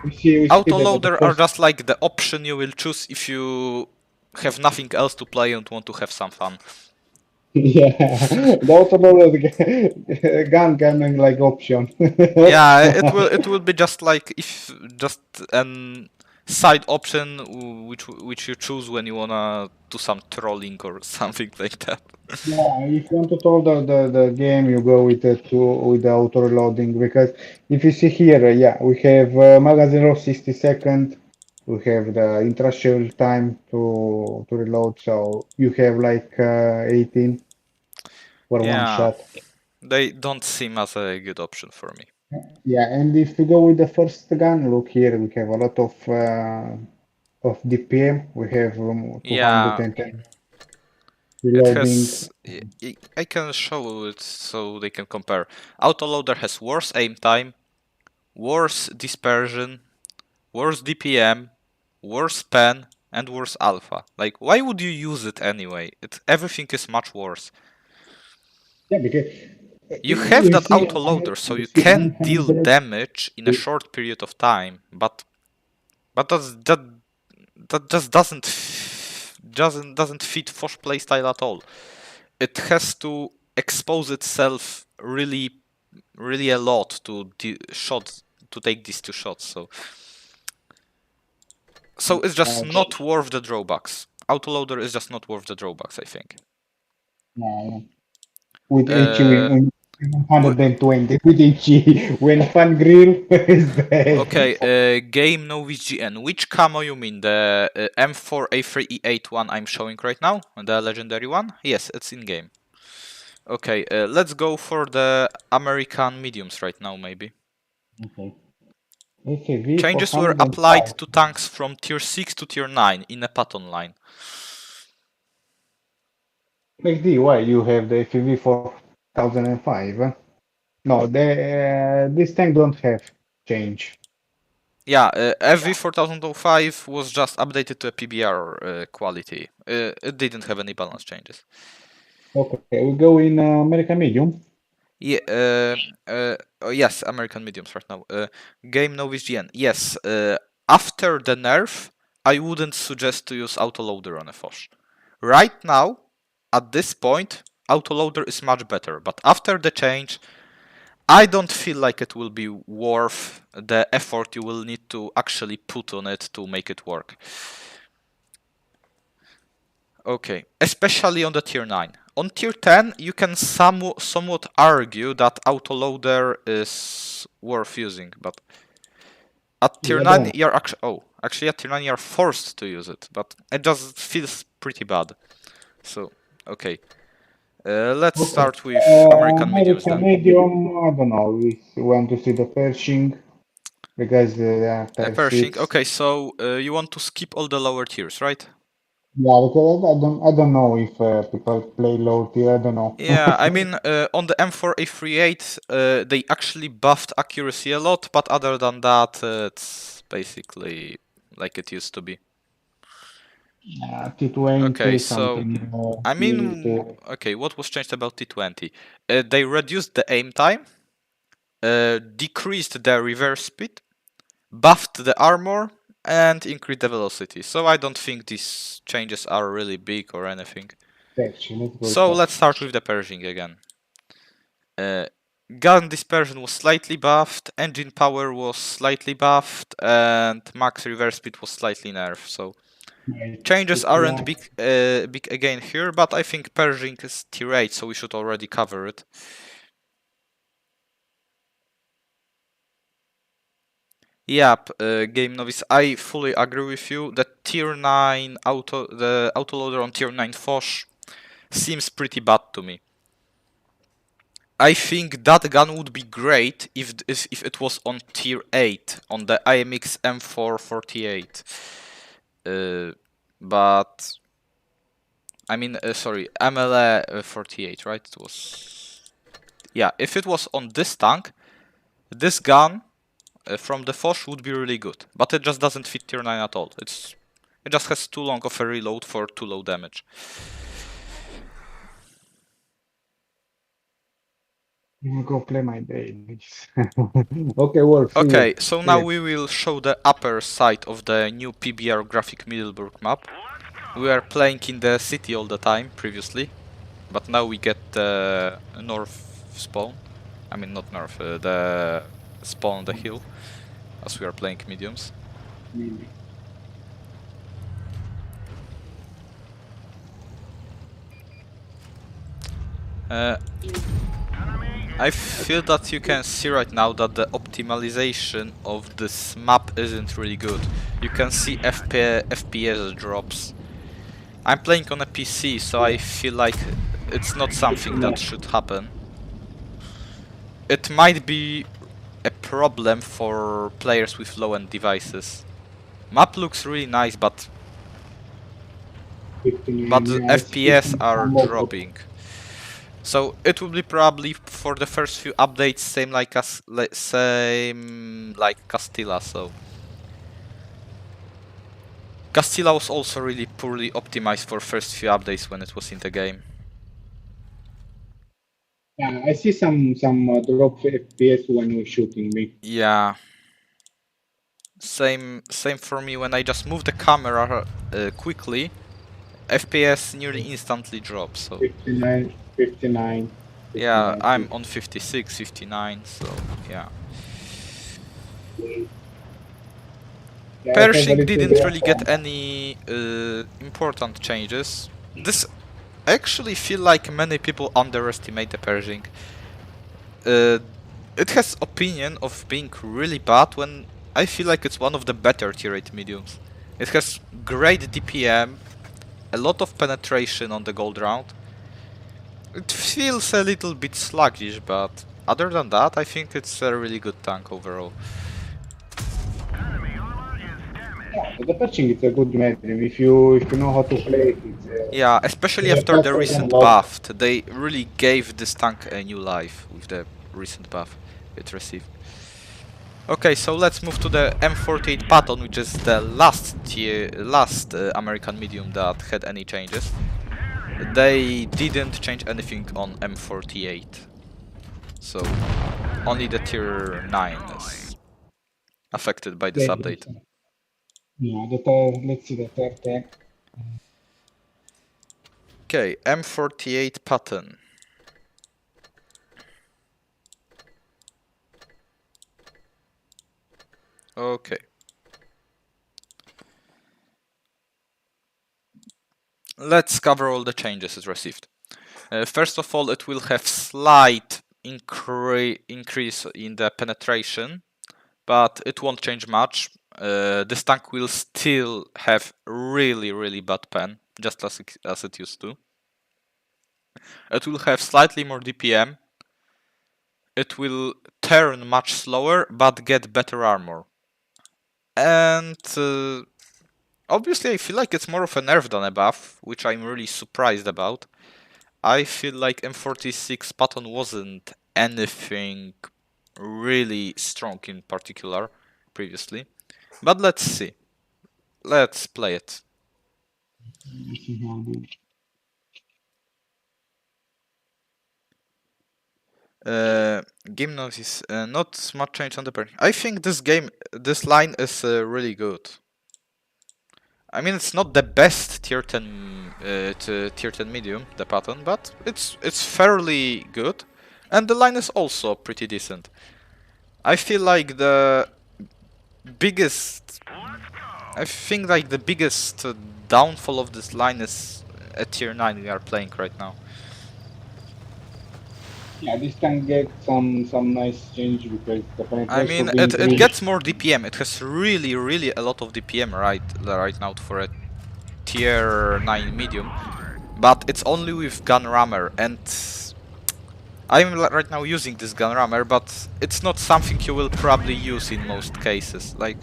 We see that the Autoloader are first just like the option you will choose if you have nothing else to play and want to have some fun. yeah, the autoloader gun coming like option. Yeah, it will be just like if just an side option which you choose when you wanna do some trolling or something like that. Yeah, if you want to toll the game, you go with with the auto reloading because if you see here, yeah, we have magazine of 60 seconds. We have the intra-shell time to reload, so you have like 18 for one Yeah, shot. they don't seem as a good option for me. Yeah, and if you go with the first gun, look here, we have a lot of DPM. We have Yeah, 210 it reloading. has. I can show it so they can compare. Autoloader has worse aim time, worse dispersion, worse DPM, worse pen, and worse alpha. Like, why would you use it anyway? Everything is much worse. Yeah, because You have that we autoloader, so you see can deal 100. damage in a short period of time, but that just doesn't fit Fosh playstyle at all. It has to expose itself really a lot to shots to take these two shots. So it's just not worth the drawbacks. Autoloader is just not worth the drawbacks, I think. No, with HE, Uh, we 120 with HE when Fun Grill is there. okay, game no VGN. Which camo you mean? The M4A3E8 one I'm showing right now? The legendary one? Yes, it's in game. Okay, let's go for the American mediums right now, maybe. Okay. FAV Changes were 405. applied to tanks from tier 6 to tier 9 in a pattern line. XD, why you have the FAV 4005? No, this tank don't have change. Yeah, FV 4005 was just updated to a PBR quality. It didn't have any balance changes. Okay, we go in American Medium. Yeah, oh, yes, American mediums right now. Game Novice GN. Yes, after the nerf, I wouldn't suggest to use autoloader on a Foch. Right now, at this point, autoloader is much better, but after the change, I don't feel like it will be worth the effort you will need to actually put on it to make it work. Okay, especially on the tier 9. On tier 10, you can somewhat argue that autoloader is worth using, but at tier Yeah, 9 don't. you're actually at tier 9 you're forced to use it, but it just feels pretty bad. So, okay. Let's Okay. start with American mediums American then. Medium, I don't know. If you want to see the Pershing, because Pershing. 36. Okay, so you want to skip all the lower tiers, right? Yeah, because I don't know if people play low tier. I don't know. Yeah, I mean, on the M4A38, they actually buffed accuracy a lot, but other than that, it's basically like it used to be. Okay, T20 so something. I mean, okay, what was changed about T20? They reduced the aim time, decreased the reverse speed, buffed the armor, and increased the velocity. So I don't think these changes are really big or anything. So let's start with the Pershing again. Gun dispersion was slightly buffed, engine power was slightly buffed, and max reverse speed was slightly nerfed. So changes aren't big again here, but I think Pershing is tier 8, so we should already cover it. Yep, Game Novice, I fully agree with you. The tier 9 the autoloader on tier 9 Foch seems pretty bad to me. I think that gun would be great if it was on tier 8 on the IMX M448. But I mean, sorry, MLA 48, right? It was... Yeah, if it was on this tank, this gun from the Foch would be really good. But it just doesn't fit tier 9 at all. It just has too long of a reload for too low damage. I'm gonna go play my dailies. Okay, Wolf. see Okay, you. so See now you. we will show the upper side of the new PBR graphic Middleburg map. We are playing in the city all the time previously, but now we get the north spawn. I mean, not north, the spawn on the hill, as we are playing mediums. I feel that you can see right now that the optimization of this map isn't really good. You can see FPS drops. I'm playing on a PC, so I feel like it's not something that should happen. It might be a problem for players with low-end devices. Map looks really nice, but the FPS are dropping. So it will be probably for the first few updates same like Castilla. So Castilla was also really poorly optimized for first few updates when it was in the game. Yeah, I see some drop FPS when you're shooting me. Yeah. Same for me when I just move the camera quickly. FPS nearly instantly drops. So 59, 59. yeah, I'm on 56, 59. So yeah. Pershing didn't really get any important changes. This I actually feel like many people underestimate the Pershing. It has opinion of being really bad when I feel like it's one of the better tier 8 mediums. It has great DPM, a lot of penetration on the gold round. It feels a little bit sluggish, but other than that, I think it's a really good tank overall. Yeah, the Pershing is a good medium if you know how to play it. Yeah, especially after the recent buff, they really gave this tank a new life with the recent buff it received. Okay, so let's move to the M48 Patton, which is the last American medium that had any changes. They didn't change anything on M48, so only the tier 9 is affected by this update. Yeah, let's see the third tank. Okay, M48 Patton. Okay. Let's cover all the changes it received. First of all, it will have slight increase in the penetration, but it won't change much. This tank will still have really bad pen, just as it used to. It will have slightly more DPM. It will turn much slower, but get better armor. And obviously I feel like it's more of a nerf than a buff, which I'm really surprised about. I feel like M46 Patton wasn't anything really strong in particular previously. But let's see. Let's play it. Game notes is not much change on the pair. I think this line is really good. I mean, it's not the best tier 10 tier 10 medium, the Patton, but it's fairly good, and the line is also pretty decent. I feel like the biggest downfall of this line is at tier 9 we are playing right now. Yeah, this can get some nice change because the penetration. I mean, it gets more DPM. It has really a lot of DPM right now for a tier 9 medium, but it's only with gun rammer, and I'm right now using this gun rammer, but it's not something you will probably use in most cases. Like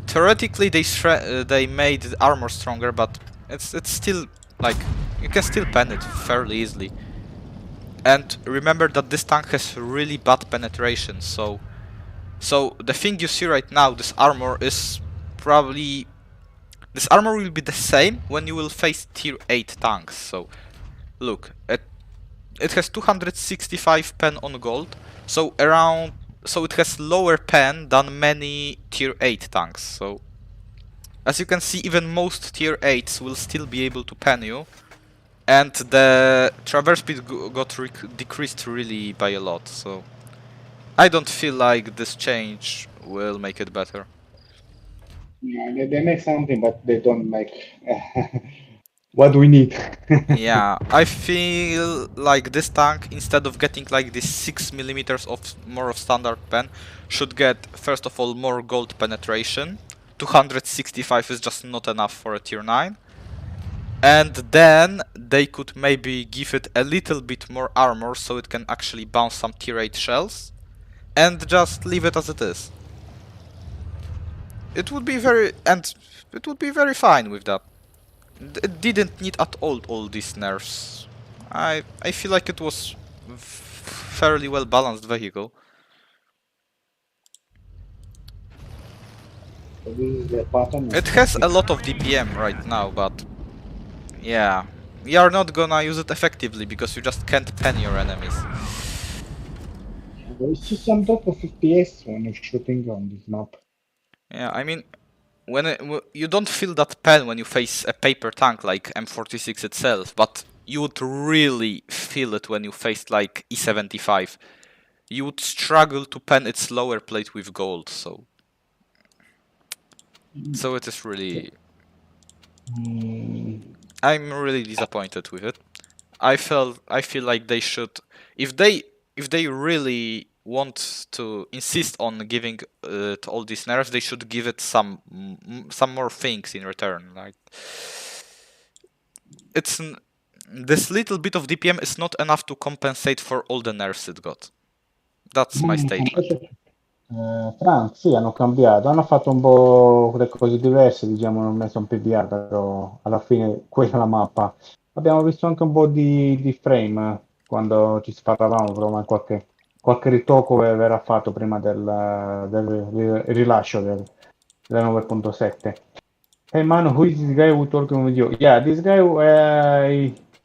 theoretically, they made armor stronger, but it's still like you can still pen it fairly easily. And remember that this tank has really bad penetration, so the thing you see right now, this armor is probably... This armor will be the same when you will face tier 8 tanks, so look, it has 265 pen on gold, so it has lower pen than many tier 8 tanks, so as you can see, even most tier 8s will still be able to pen you, and the traverse speed got decreased really by a lot, so I don't feel like this change will make it better. Yeah, they make something, but they don't make what we need. Yeah, I feel like this tank, instead of getting like this 6 mm of more of standard pen, should get first of all more gold penetration. 265 is just not enough for a tier 9. And then they could maybe give it a little bit more armor so it can actually bounce some tier 8 shells. And just leave it as it is. It would be very fine with that. It didn't need at all these nerfs. I feel like it was fairly well balanced vehicle. So this is the pattern. It has a lot of DPM right now, but yeah, we are not gonna use it effectively because you just can't pen your enemies. It's just some type of FPS when you're shooting on this map. Yeah, I mean, you don't feel that pen when you face a paper tank like M46 itself, but you would really feel it when you faced like E75. You would struggle to pen its lower plate with gold, so it is really... I'm really disappointed with it. I feel like they should, if they really want to insist on giving it all these nerfs, they should give it some more things in return. Like, this little bit of DPM is not enough to compensate for all the nerfs it got. That's my statement. Frank, sì, hanno cambiato, hanno fatto un po' le cose diverse, diciamo, hanno messo un PBR, però alla fine quella è la mappa. Abbiamo visto anche un po' di frame quando ci sparavamo, però ma qualche ritocco verrà fatto prima del rilascio della 9.7. Hey man, who is this guy who talking with you? Yeah, this guy,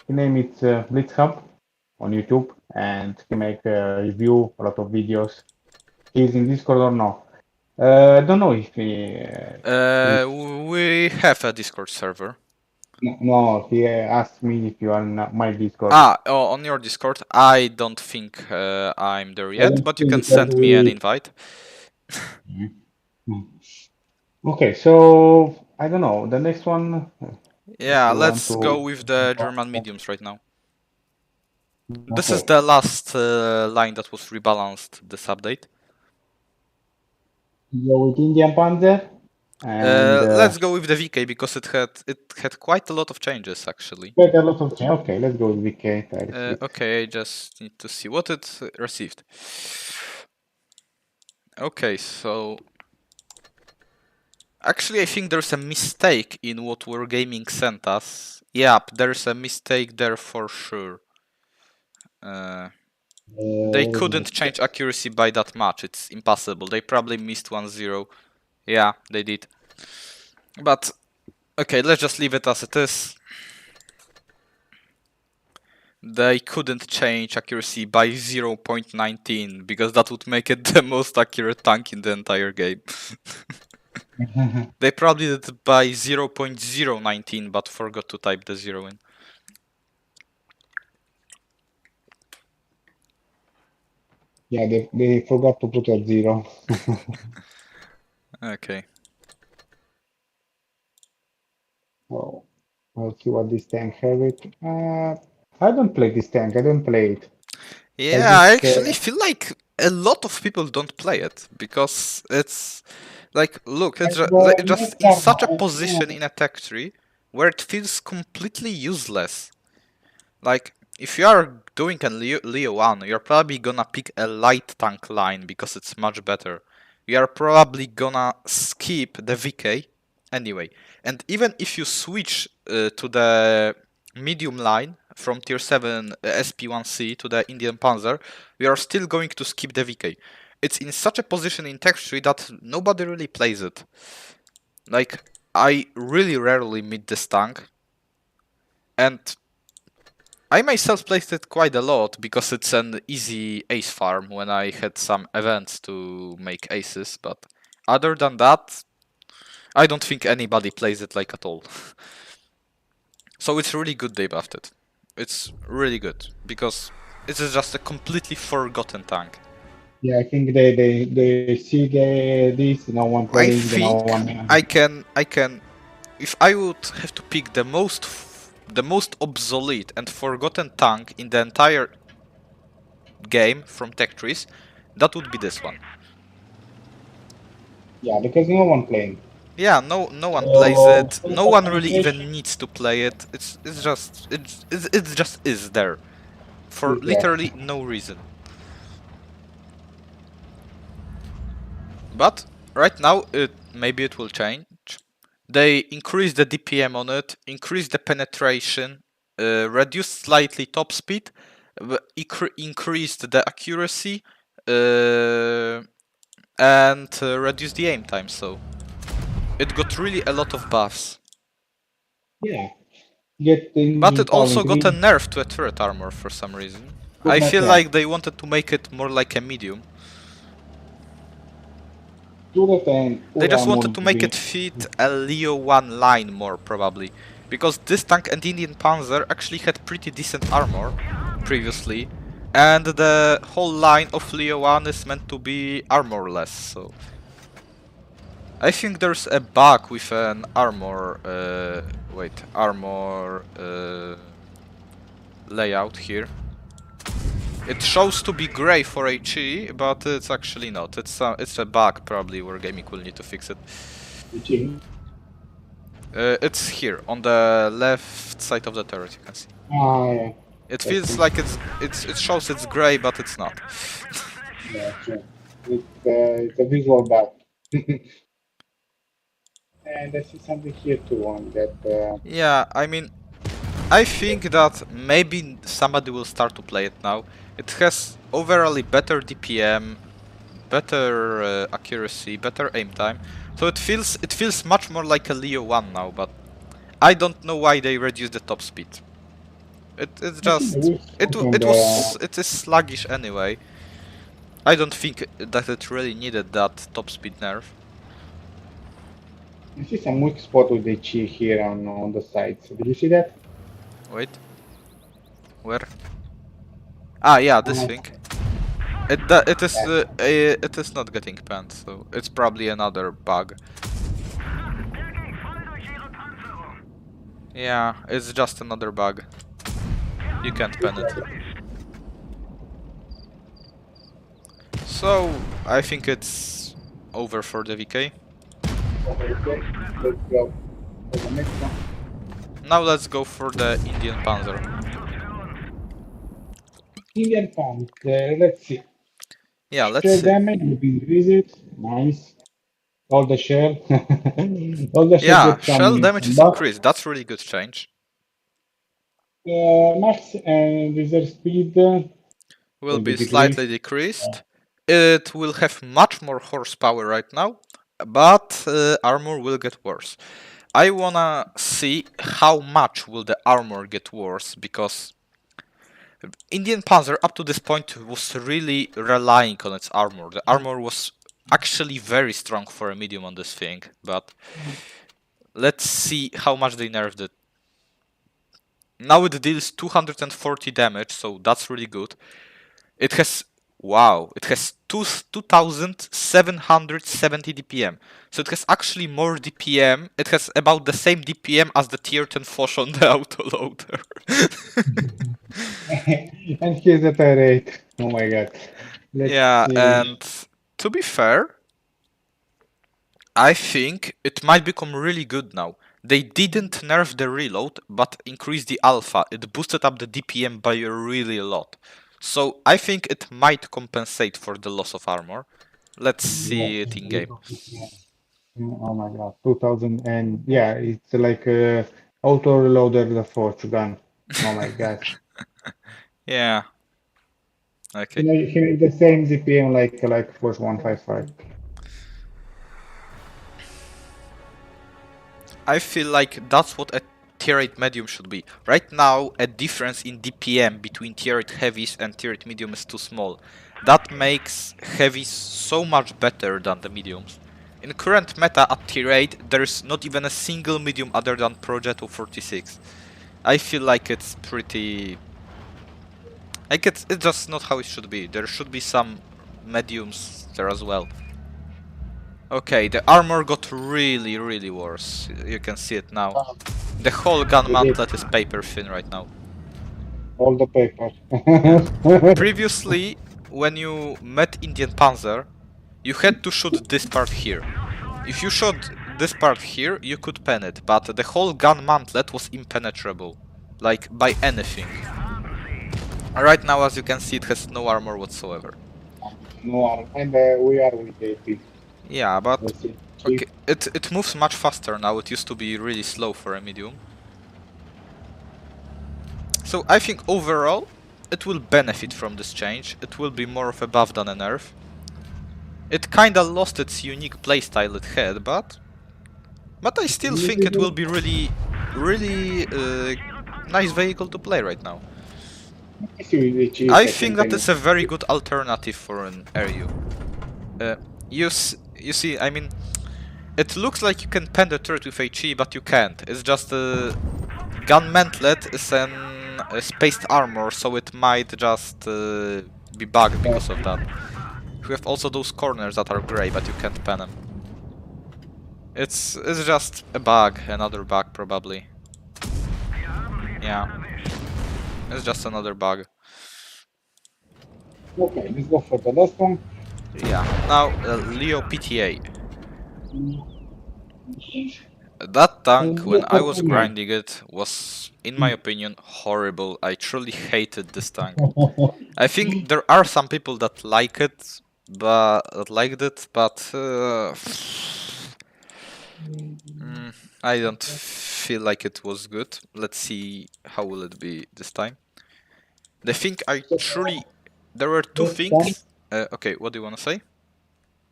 his name is Blitz Hub on YouTube, and he make review, a lot of videos. He's in Discord or no? I don't know if he. We have a Discord server. No, he asked me if you are in my Discord. On your Discord. I don't think I'm there yet, but you can send me an invite. Okay, so I don't know. The next one. Yeah, let's go with the German mediums right now. This is the last line that was rebalanced this update. Go with Indian Panzer. And, let's go with the VK because it had quite a lot of changes actually. Quite a lot of changes. Okay, let's go with VK. Okay, I just need to see what it received. Okay, so actually I think there's a mistake in what Wargaming sent us. Yep, there's a mistake there for sure. They couldn't change accuracy by that much, it's impossible. They probably missed 1-0. Yeah, they did. But, okay, let's just leave it as it is. They couldn't change accuracy by 0.19, because that would make it the most accurate tank in the entire game. They probably did it by 0.019, but forgot to type the 0 in. Yeah, they forgot to put a 0. Okay. Oh, I'll see what this tank have it. I don't play this tank. I don't play it. Yeah, I actually feel like a lot of people don't play it because it's like, look, it's just in such a position in a tech tree where it feels completely useless. Like, if you are doing a Leo 1, you're probably gonna pick a light tank line because it's much better. You are probably gonna skip the VK anyway. And even if you switch to the medium line from tier 7 SP1C to the Indian Panzer, we are still going to skip the VK. It's in such a position in tech tree that nobody really plays it. Like, I really rarely meet this tank, and I myself played it quite a lot because it's an easy ace farm when I had some events to make aces, but other than that, I don't think anybody plays it like at all. So it's really good they buffed it. It's really good because it is just a completely forgotten tank. Yeah, I think they see this, no one I playing, no think one. I can if I would have to pick the most obsolete and forgotten tank in the entire game from tech trees, that would be this one. Yeah, because no one playing. Yeah, no one So, plays it. full No one really even customization needs to play it. It's just is there for is there. literally no reason. But right now, maybe it will change. They increased the DPM on it, increased the penetration, reduced slightly top speed, increased the accuracy, and reduced the aim time. So it got really a lot of buffs. Yeah. Get the But engine it power also got a increase. nerf to a turret armor for some reason. Could I not feel have. like they wanted to make it more like a medium. Turret and They full just armor wanted to make it be- fit a Leo 1 line more, probably. Because this tank and Indian Panzer actually had pretty decent armor previously. And the whole line of Leo 1 is meant to be armorless, so... I think there's a bug with an armor... armor... layout here. It shows to be grey for HE, but it's actually not. It's a bug, probably, where gaming will need to fix it. It's here, on the left side of the turret, you can see. Ah, yeah. It feels like it shows it's grey, but it's not. Yeah, sure. It's a visual bug. And I see something here too on that. Yeah, I mean, I think that maybe somebody will start to play it now. It has overall better DPM, better accuracy, better aim time. So it feels much more like a Leo 1 now, but I don't know why they reduced the top speed. It's just it is sluggish anyway. I don't think that it really needed that top speed nerf. I see some weak spot with the chi here on the sides. Did you see that? Wait. Where? Ah, yeah, this thing. It is not getting panned, so it's probably another bug. Yeah, it's just another bug. You can't pan it. So I think it's over for the VK. Okay, let's go for the next one. Now let's go for the Indian Panzer. Indian pump. Let's see. Yeah, let's Shell see. damage will be increased. Nice. All the shell. All the shell Yeah, get some, shell damage some is buff. increased. That's really good change. Max and reserve speed Will be slightly decreased. It will have much more horsepower right now, but armor will get worse. I wanna see how much will the armor get worse, because Indian Panzer up to this point was really relying on its armor. The armor was actually very strong for a medium on this thing, but let's see how much they nerfed it. Now it deals 240 damage, so that's really good. It has, wow, it has 2770 DPM. So it has actually more DPM. It has about the same DPM as the tier 10 Foch on the autoloader. And here's the tier 8. Oh my god. Let's Yeah, see. and to be fair, I think it might become really good now. They didn't nerf the reload, but increased the alpha. It boosted up the DPM by a really lot. So I think it might compensate for the loss of armor. Let's see it in game. Oh my god, 2000, and yeah, it's like auto reloader the Forge gun. Oh my gosh. Yeah. Okay. He made the same ZPM like Force 155. I feel like that's what a tier 8 medium should be. Right now, a difference in DPM between tier 8 heavies and tier 8 medium is too small. That makes heavies so much better than the mediums. In current meta at tier 8, there's not even a single medium other than Progetto 46. I feel like it's pretty... Like it's just not how it should be. There should be some mediums there as well. Okay, the armor got really worse. You can see it now. The whole gun mantlet is paper thin right now. All the paper. Previously, when you met Indian Panzer, you had to shoot this part here. If you shot this part here, you could pen it, but the whole gun mantlet was impenetrable. Like, by anything. Right now, as you can see, it has no armor whatsoever. No armor, and we are with AP. Yeah, but... Let's see. Okay, it moves much faster now, it used to be really slow for a medium. So I think overall, it will benefit from this change. It will be more of a buff than a nerf. It kinda lost its unique playstyle it had, but I still think it will be really nice vehicle to play right now. I think that it's a very good alternative for an RU. You see, I mean, it looks like you can pen the turret with HE, but you can't. It's just a gun mantlet is a spaced armor, so it might just be bugged because of that. We have also those corners that are grey, but you can't pen them. It's just a bug, another bug probably. Yeah, it's just another bug. Okay, let's go for the last one. Yeah, now Leo PTA. That tank, when I was grinding it, was, in my opinion, horrible. I truly hated this tank. I think there are some people that like it, but I don't feel like it was good. Let's see how will it be this time. The thing there were two things. Okay, what do you want to say?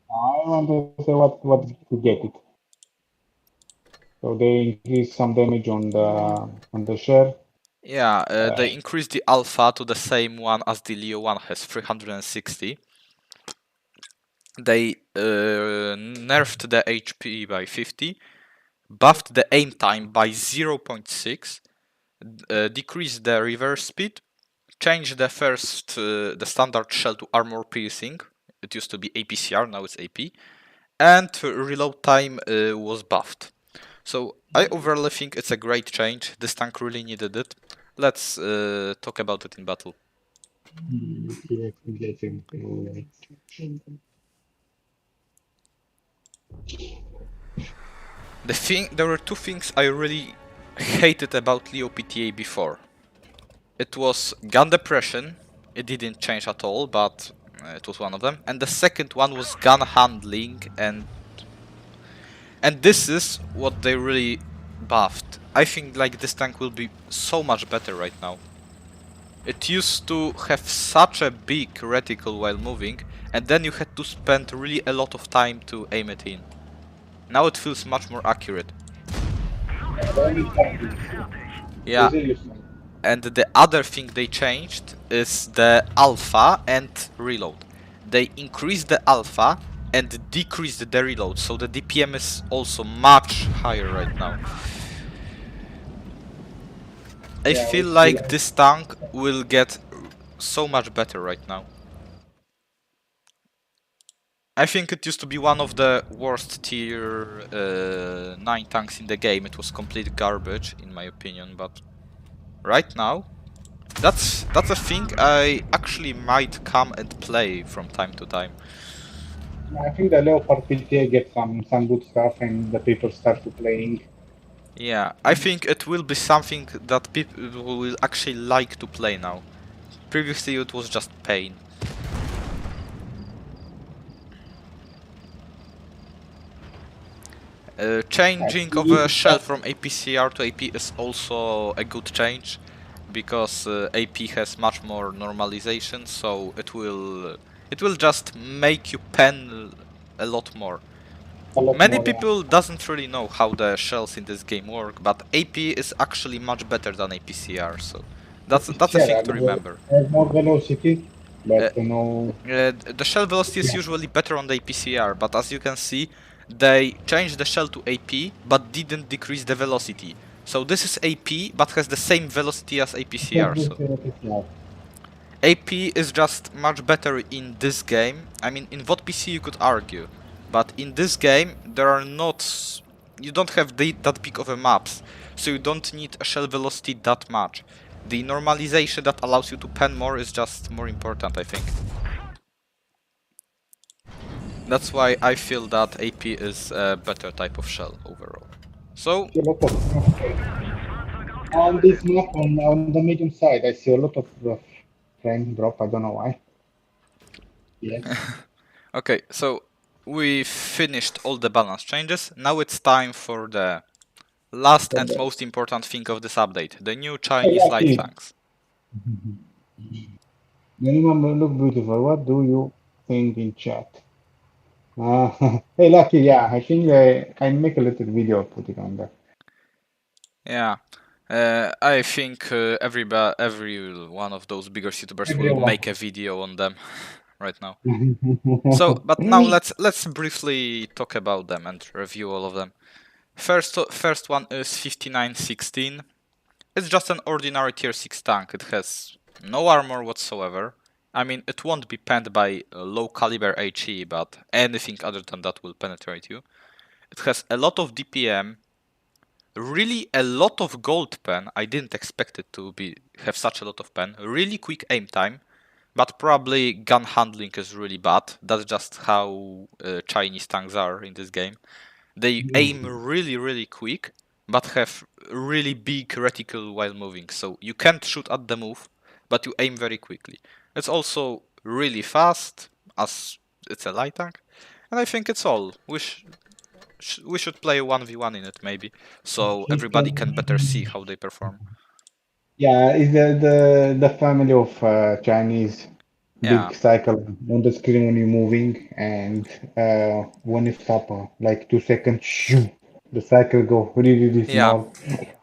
I want to say what to get it. So they increase some damage on the share. Yeah, they increased the alpha to the same one as the Leo 1 has, 360. They nerfed the HP by 50, buffed the aim time by 0.6, decreased the reverse speed, changed the standard shell to armor piercing. It used to be APCR, now it's AP, and reload time was buffed. So I overall think it's a great change. This tank really needed it. Let's talk about it in battle. There were two things I really hated about Leo PTA before. It was gun depression. It didn't change at all, but it was one of them. And the second one was gun handling, and this is what they really buffed. I think like this tank will be so much better right now. It used to have such a big reticle while moving, and then you had to spend really a lot of time to aim it in. Now it feels much more accurate. Yeah. And the other thing they changed is the alpha and reload. They increased the alpha and decreased the reload, so the DPM is also much higher right now. I feel like this tank will get so much better right now. I think it used to be one of the worst tier 9 tanks in the game. It was complete garbage in my opinion, but right now that's a thing I actually might come and play from time to time. I think the Leopard PTA gets some good stuff and the people start to playing. Yeah, I think it will be something that people will actually like to play now. Previously it was just pain. Changing of a shell from APCR to AP is also a good change. because AP has much more normalization, so it will just make you pen a lot more. A lot Many more, yeah. people doesn't really know how the shells in this game work, but AP is actually much better than APCR, so that's a thing to remember. Have more velocity, Uh, but no. the shell velocity is Yeah. usually better on the APCR, but as you can see, they changed the shell to AP, but didn't decrease the velocity. So this is AP, but has the same velocity as APCR. So Yeah. AP is just much better in this game. I mean, in WoT PC you could argue, but in this game there are not. You don't have that big of a maps, so you don't need a shell velocity that much. The normalization that allows you to pen more is just more important, I think. That's why I feel that AP is a better type of shell overall. So, See a lot of on this map on the medium side. I see a lot of frame drop. I don't know why. Yes. okay, so we finished all the balance changes. Now it's time for the last and most important thing of this update, the new Chinese light Lucky. tanks. Minimum look beautiful. What do you think in chat? Hey, Lucky. Yeah, I think I make a little video, put it on there. Yeah, I think every one of those bigger YouTubers will Everyone. make a video on them right now. So, but now let's briefly talk about them and review all of them. First one is 5916. It's just an ordinary tier 6 tank. It has no armor whatsoever. I mean, it won't be penned by low caliber HE, but anything other than that will penetrate you. It has a lot of DPM, really a lot of gold pen. I didn't expect it to have such a lot of pen. Really quick aim time, but probably gun handling is really bad. That's just how Chinese tanks are in this game. They aim really quick, but have really big reticle while moving, so you can't shoot at the move, but you aim very quickly. It's also really fast, as it's a light tank, and I think it's all. We should play 1v1 in it maybe, so everybody can better see how they perform. Yeah, is the family of Chinese Yeah. big cycle on the screen when you're moving, and when you stop, like 2 seconds, shoo, the cycle go really Yeah. small.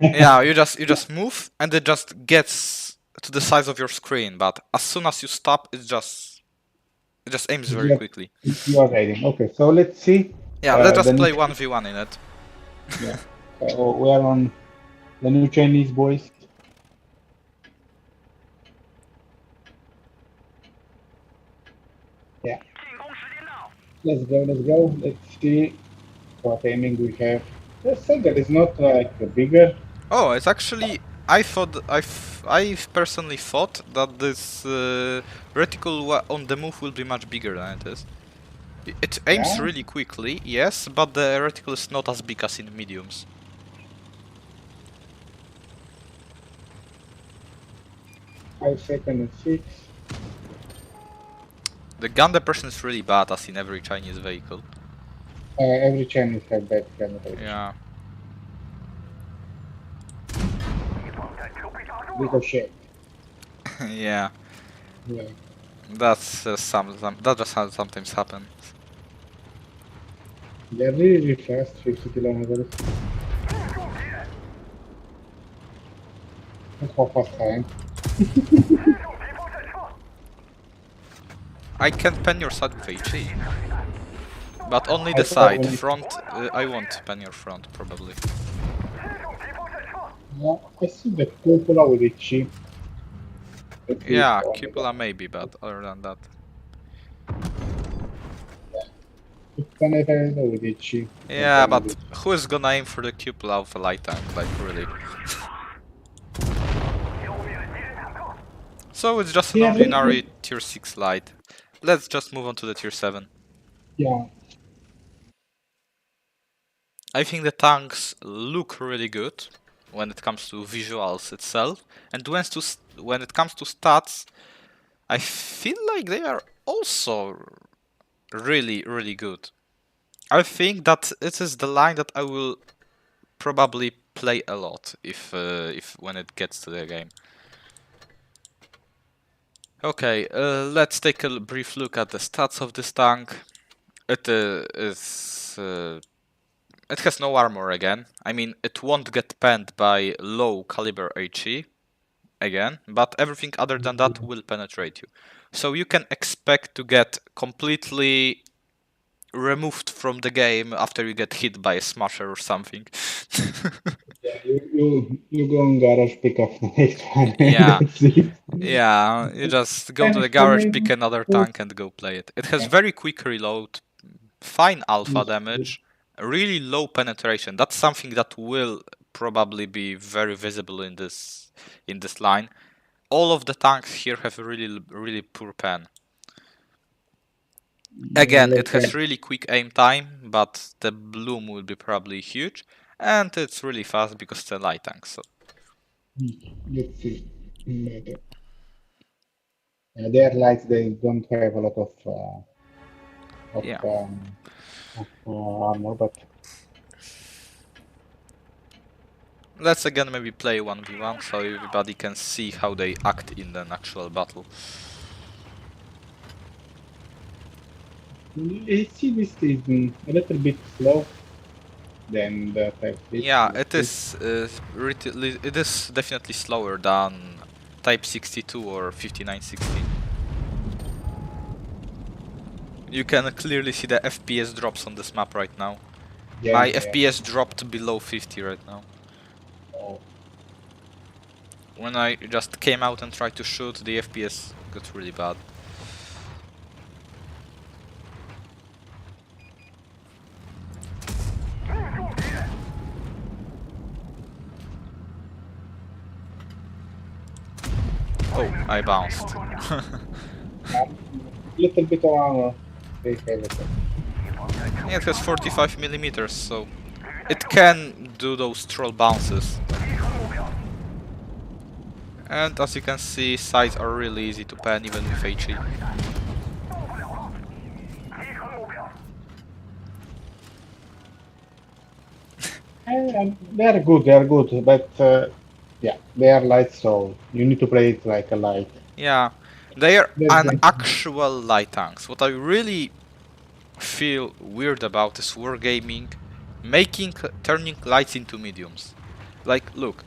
Yeah, you just move and it just gets to the size of your screen, but as soon as you stop, it just aims very Yeah, quickly. you are riding. Okay, so let's see. Yeah, let's the just play new, 1v1 in it. yeah, we are on the new Chinese boys. Yeah, 进攻时间到。 let's go, let's go. Let's see what aiming we have. The cycle is not like bigger. Oh, it's actually. I personally thought that this reticle on the move will be much bigger than it is. It aims Yeah. really quickly, yes, but the reticle is not as big as in mediums. 5 seconds and 6. The gun depression is really bad, as in every Chinese vehicle. Every Chinese have that kind of Yeah. 敌方战车被打中了。 ricochet. Yeah. Yeah. That's that just sometimes happens. They're really fast, 50 kilometers. 击中敌人， Look how fast I am. 击中敌方战车。 I can pen your side with HE, but only the I side. probably- Front, I won't pen your front probably. 击中敌方战车。 Yeah, I see the cupola with it cheap. Yeah, cupola maybe, but other than that. Canada with it cheap. Yeah, but who is gonna aim for the cupola of a light tank? Like, really? 消灭了敌人坦克。 So it's just an Yeah, ordinary tier 6 light. Let's just move on to the tier 7. Yeah. I think the tanks look really good when it comes to visuals itself, and when it comes to stats, I feel like they are also really good. I think that it is the line that I will probably play a lot if when it gets to the game. Okay, let's take a brief look at the stats of this tank. It it has no armor again. I mean, it won't get penned by low caliber HE again, but everything other than that will penetrate you. So you can expect to get completely removed from the game after you get hit by a smasher or something. Yeah, you go in garage, pick up the next one, and Yeah. that's it. Yeah, you just go to the And for garage, me, pick another tank and go play it. It has very quick reload, fine alpha damage, really low penetration. That's something that will probably be very visible in this line. All of the tanks here have really poor pen. Again, it has really quick aim time, but the bloom will be probably huge, and it's really fast because it's a light tank. So let's see. Later. Their lights, they don't have a lot yeah. of armor, but Let's again maybe play 1v1 so everybody can see how they act in an actual battle. I see this is a little bit slow than the Type 6. Yeah, it is it is definitely slower than Type 62 or 5960. You can clearly see the FPS drops on this map right now. Yeah, My yeah. FPS dropped below 50 right now. Oh. When I just came out and tried to shoot, the FPS got really bad. Oh, I bounced. Little bit of armor. They have it. Yeah, it has 45 millimeters, so it can do those troll bounces. And as you can see, sides are really easy to pen even with HE. They are good, but yeah, they are light, so you need to play it like a light. Yeah, they are That's an it. actual light tanks. What I really feel weird about is wargaming turning lights into mediums. Like, look,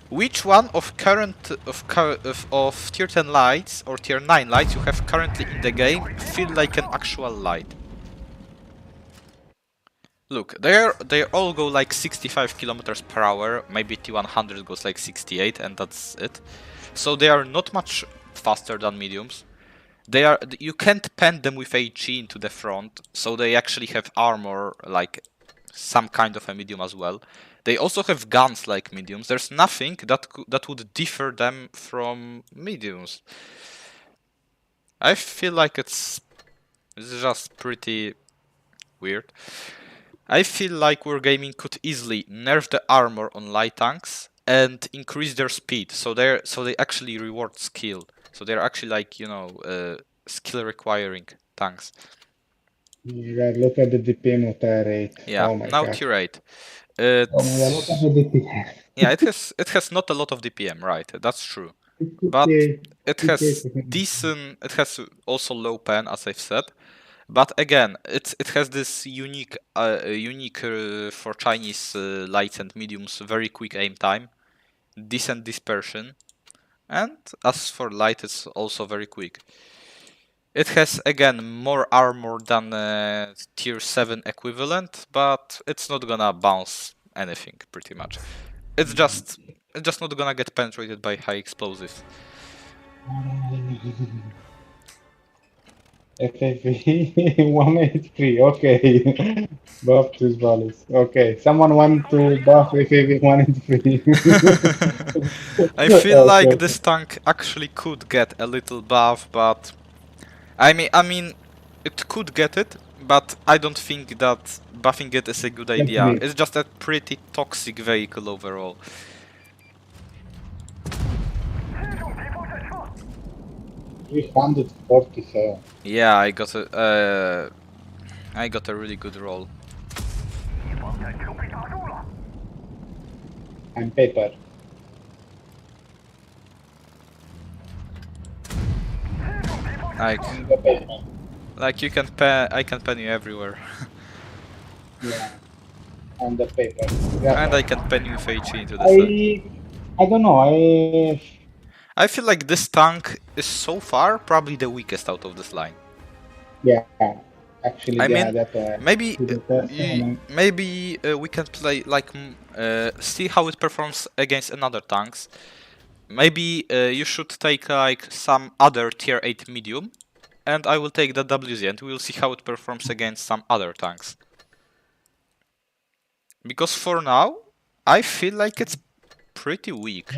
which one of current of tier 10 lights or tier 9 lights you have currently in the game feel like an actual light? Look, they all go like 65 kilometers per hour. Maybe T100 goes like 68, and that's it. So they are not much faster than mediums. You can't pen them with HE into the front, so they actually have armor like some kind of a medium as well. They also have guns like mediums. There's nothing that would differ them from mediums. I feel like it's just pretty weird. I feel like Wargaming could easily nerf the armor on light tanks and increase their speed, so they actually reward skill. So they're actually like, you know, skill requiring tanks. Yeah, look at the DPM of the rate. Yeah, Oh my now god. tier 8. Oh my god, look at the DPM. Yeah, it has not a lot of DPM, right? That's true. But it has decent. It has also low pen, as I've said. But again, it has this unique for Chinese lights and mediums, very quick aim time, decent dispersion, and as for light, it's also very quick. It has again more armor than tier 7 equivalent, but it's not gonna bounce anything pretty much. It's just not gonna get penetrated by high explosives. FFV 183, okay. Buff to values. Okay, someone want to buff FFV 183. I feel like Okay. this tank actually could get a little buff, but I mean, it could get it, but I don't think that buffing it is a good idea. me. It's just a pretty toxic vehicle overall. 347. Yeah, I got a really good roll. And paper. Like, on the paper. like you can pen, I can pen you everywhere. Yeah, on the paper. Yeah. And I can pen you with HE into the side. I don't know. I feel like this tank is so far probably the weakest out of this line. Yeah, actually, I yeah, mean, that maybe is the test. maybe we can play like see how it performs against another tanks. Maybe you should take like some other tier 8 medium, and I will take the WZ, and we will see how it performs against some other tanks. Because for now, I feel like it's pretty weak.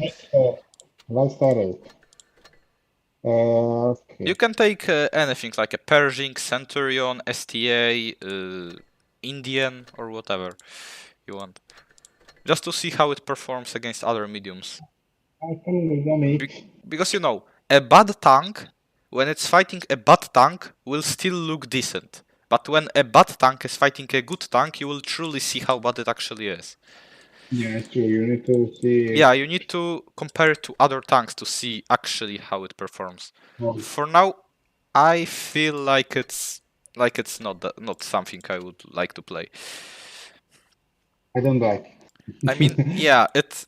Let's start it. Okay. You can take anything like a Pershing, Centurion, STA, Indian, or whatever you want. Just to see how it performs against other mediums. I can go make. Because you know, a bad tank, when it's fighting a bad tank, will still look decent. But when a bad tank is fighting a good tank, you will truly see how bad it actually is. Yeah, it's true. You need to see. Yeah, you need to compare it to other tanks to see actually how it performs. Oh, For now, I feel like it's not something I would like to play. I don't like. I mean, yeah, it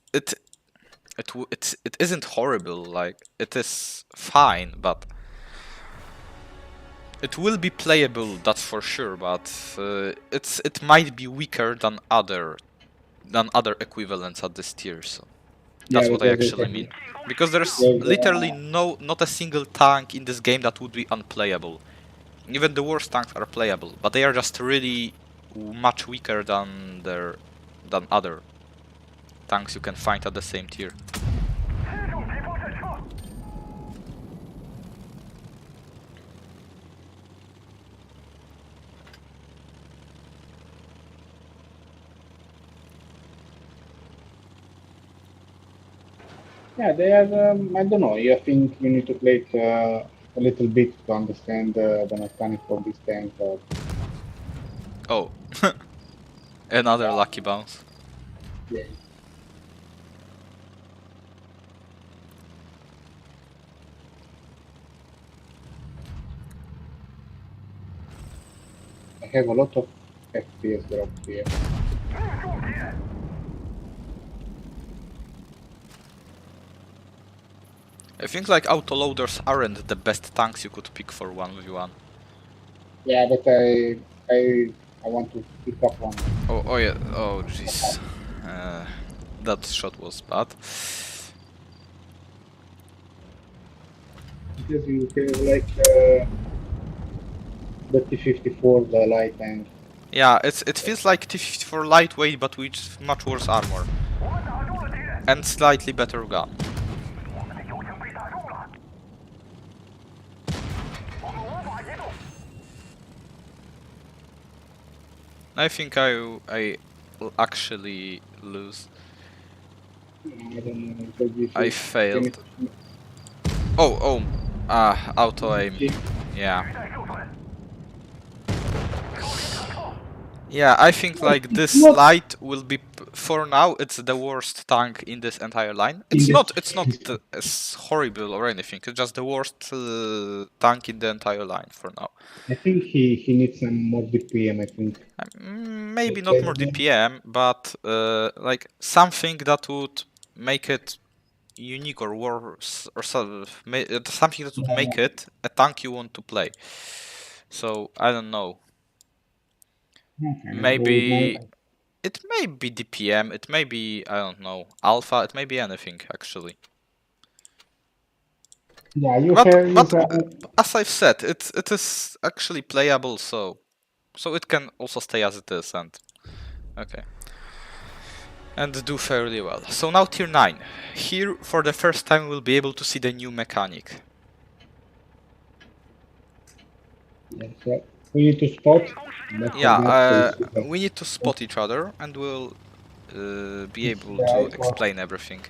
isn't horrible. Like it is fine, but it will be playable. That's for sure. But it might be weaker than other equivalents at this tier. So that's Yeah, what I because actually mean. Because there's there's, literally not a single tank in this game that would be unplayable. Even the worst tanks are playable, but they are just really much weaker than other tanks you can find at the same tier. yeah, they are. I don't know. I think you need to play it a little bit to understand the mechanics of this tank. Oh, another lucky bounce. Yeah. I have a lot of FPS drop here. I think like autoloaders aren't the best tanks you could pick for 1v1. Yeah, but I want to pick up one. Oh yeah, oh jeez. That shot was bad. Because you have like the T-54, the light tank. Yeah, it feels like T-54 lightweight but with much worse armor. And slightly better gun. I think I will actually lose. I don't know. Because this I is- failed. Auto aim. Yeah. Yeah, I think like this What? light will be for now. It's the worst tank in this entire line. It's not. It's not as horrible or anything. It's just the worst tank in the entire line for now. I think he needs some more DPM. I think. Maybe not more DPM, but like something that would make it unique or worse, or something that would make it a tank you want to play. So I don't know. Okay, Maybe it may be DPM. It may be, I don't know, alpha. It may be anything actually. Yeah, you But have. as I've said, it is actually playable. So it can also stay as it is, and okay. And do fairly well. So now tier 9. Here, for the first time, we'll be able to see the new mechanic. Yes, right. We need to spot. Yeah, we need to spot each other, and we'll be able to explain everything.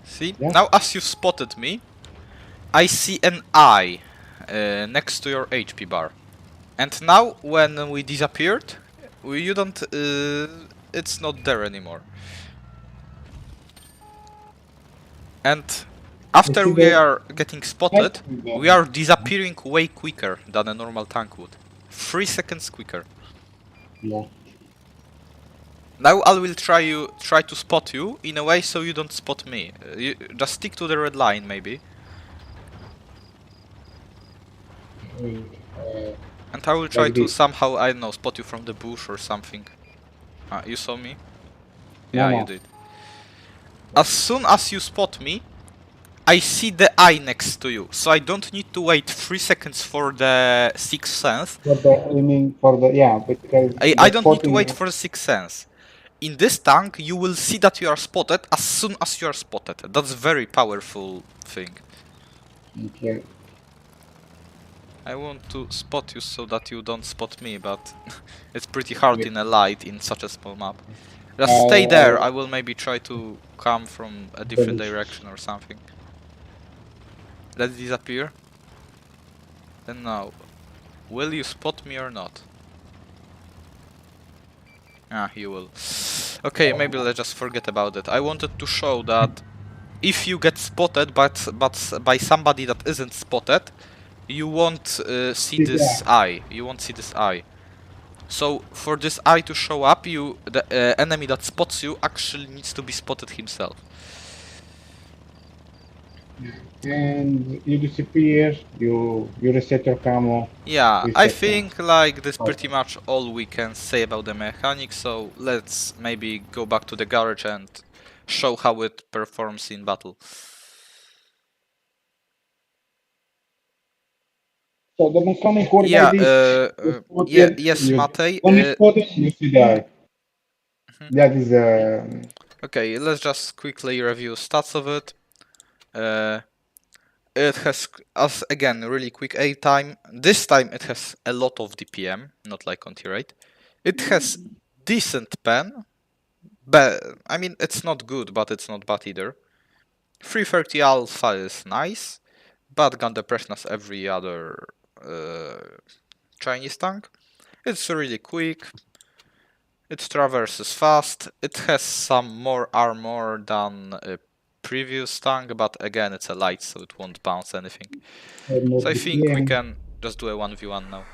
See? Yeah. Now, as you spotted me, I see an eye next to your HP bar. And now, when we disappeared, you don't. It's not there anymore. And after we are getting spotted, we are disappearing way quicker than a normal tank would. 3 seconds quicker. Yeah. Now I will try to spot you in a way so you don't spot me. You just stick to the red line, maybe. And I will try Like to this. somehow, I don't know, spot you from the bush or something. You saw me? No, Yeah, no. you did. As soon as you spot me, I see the eye next to you, so I don't need to wait 3 seconds for the sixth sense. For the aiming, for the, yeah, because I the don't need to wait spotting, for the sixth sense. In this tank, you will see that you are spotted as soon as you are spotted. That's very powerful thing. okay. I want to spot you so that you don't spot me, but it's pretty hard in a light in such a small map. Just stay there, I will maybe try to come from a different direction or something. Let's disappear. Then now, will you spot me or not? Ah, you will. Okay, maybe let's just forget about it. I wanted to show that if you get spotted but by somebody that isn't spotted, you won't see this eye. You won't see this eye. So for this eye to show up, the enemy that spots you actually needs to be spotted himself. And you disappear, you reset your camo. Yeah, I Reset think like this pretty much all we can say about the mechanics, so let's maybe go back to the garage and show how it performs in battle. So the mechanic works Yeah, like this. yes, Matej. When you spot it, you see the eye. Mhm. That is Okay, let's just quickly review stats of it. It has, as again, really quick A time. This time it has a lot of DPM, not like on T-Rate. It has decent pen, but I mean it's not good, but it's not bad either. 330 alpha is nice, but gun depression as every other Chinese tank. It's really quick. It traverses fast. It has some more armor than a previous tank, but again it's a light, so it won't bounce anything. So I think we can just do a 1v1 now.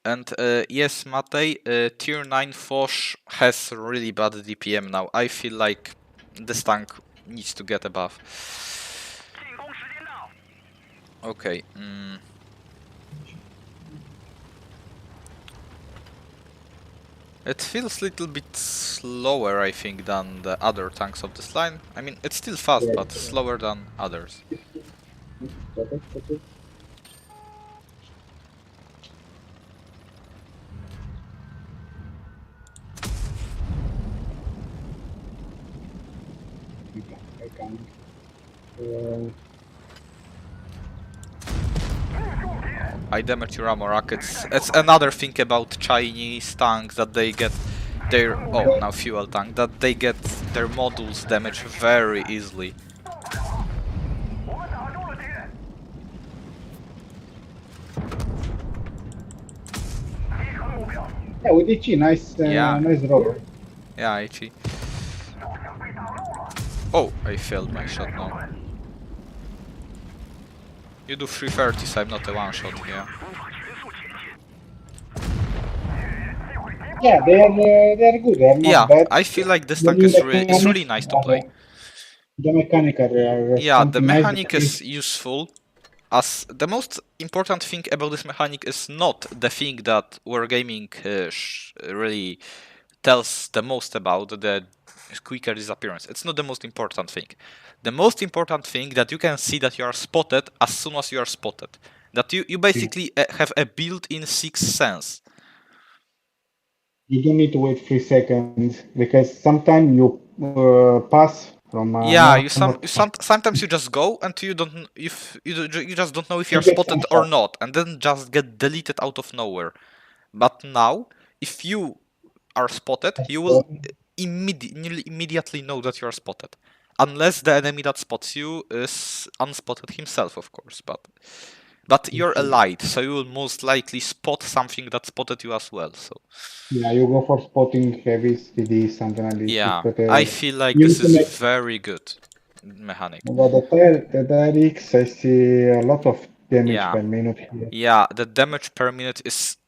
And yes, Matej, tier 9 Foch has really bad DPM now. I feel like this tank needs to get a buff. Okay. It feels a little bit slower, I think, than the other tanks of this line. I mean, it's still fast, but slower than others. I damage your ammo rockets. It's another thing about Chinese tanks that they get their now fuel tank that they get their modules damaged very easily. Yeah, with Ichi, nice, nice roll. Yeah, Ichi. Oh, I failed my shot now. You do 330, so I'm not a one-shot, yeah. Yeah, they are good. They are not bad. I feel like this tank is really nice to play. The mechanic are yeah, the nice, mechanic is useful. As the most important thing about this mechanic is not the thing that Wargaming really tells the most about, the quicker disappearance. It's not the most important thing. The most important thing that you can see that you are spotted as soon as you are spotted. That you basically have a built-in sixth sense. You don't need to wait 3 seconds because sometimes you pass from. Sometimes you just go and you don't you just don't know if you're spotted or not, and then just get deleted out of nowhere. But now, if you are spotted, you will immediately know that you are spotted, unless the enemy that spots you is unspotted himself, of course. But But you're a light, so you will most likely spot something that spotted you as well. So Yeah, you go for spotting heavy CD, something like this. yeah, But, I feel like you this need to is make. very good mechanic. But the Tire X, I see a lot of damage Yeah. per minute here. Yeah, the damage per minute is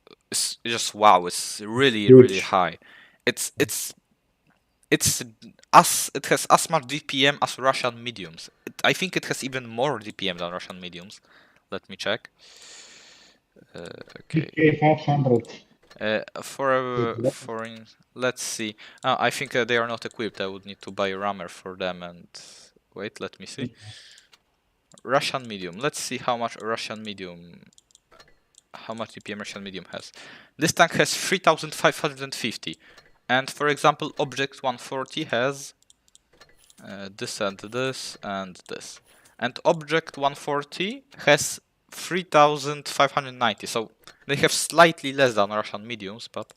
just wow. It's really Huge. high. It's as it has as much DPM as Russian mediums. I think it has even more DPM than Russian mediums. Let me check. Okay. K500. Let's see. I think they are not equipped. I would need to buy a rammer for them. And wait, let me see. Russian medium. Let's see how much Russian medium. How much DPM Russian medium has. This tank has 3550. And for example, Object 140 has this and this and this. And Object 140 has 3590. So they have slightly less than Russian mediums, but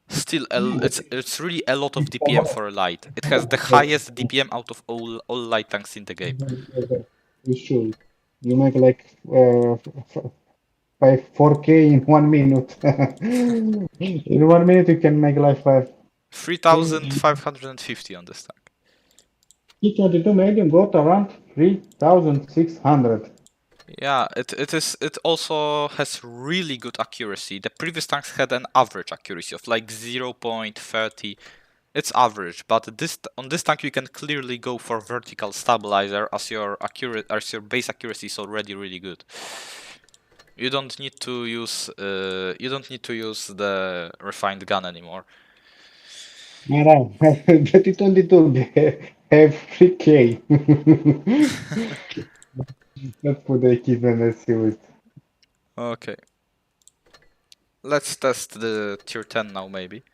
still it's really a lot of DPM for a light. It has the highest DPM out of all light tanks in the game. You should. You make like 4K in 1 minute. In 1 minute you can make like 3550 on this tank. T22 medium got around 3600. Yeah, it also has really good accuracy. The previous tanks had an average accuracy of like 0.30. It's average, but on this tank you can clearly go for vertical stabilizer as your base accuracy is already really good. You don't need to use the refined gun anymore. No, the T22 have 3K. Let's put the equipment, let's see it. Okay. Let's test the tier 10 now, maybe.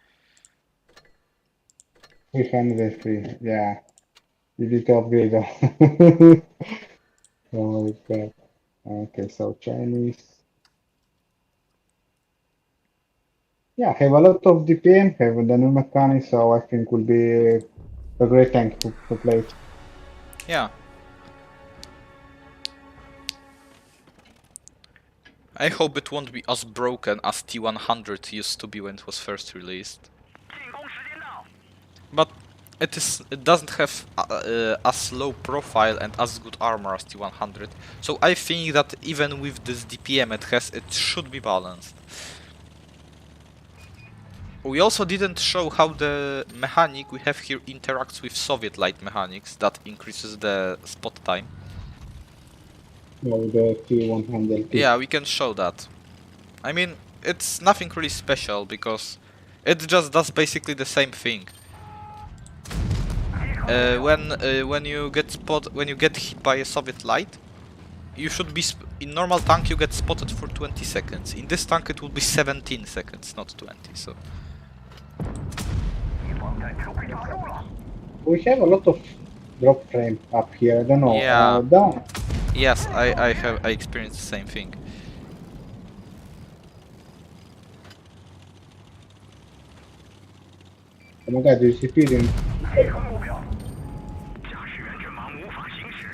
303, yeah. You need to upgrade. Oh my god. Okay, so Chinese. Yeah, have a lot of DPM, have the new mechanics, so I think will be a great tank to play. Yeah. I hope it won't be as broken as T100 used to be when it was first released. 进攻时间到。 But it doesn't have as low profile and as good armor as T100. So I think that even with this DPM it should be balanced. We also didn't show how the mechanic we have here interacts with Soviet light mechanics that increases the spot time. Oh, the T100. Yeah, we can show that. I mean, it's nothing really special because it just does basically the same thing. When you get hit by a Soviet light, you should be in normal tank you get spotted for 20 seconds. In this tank it will be 17 seconds, not 20. So 敌方战车被打入了。 We have a lot of drop frame up here, I don't know. Yeah. Down. yes, I experienced the same thing. Oh my god, you see feeding. 击穿目标。驾驶员阵亡无法行驶。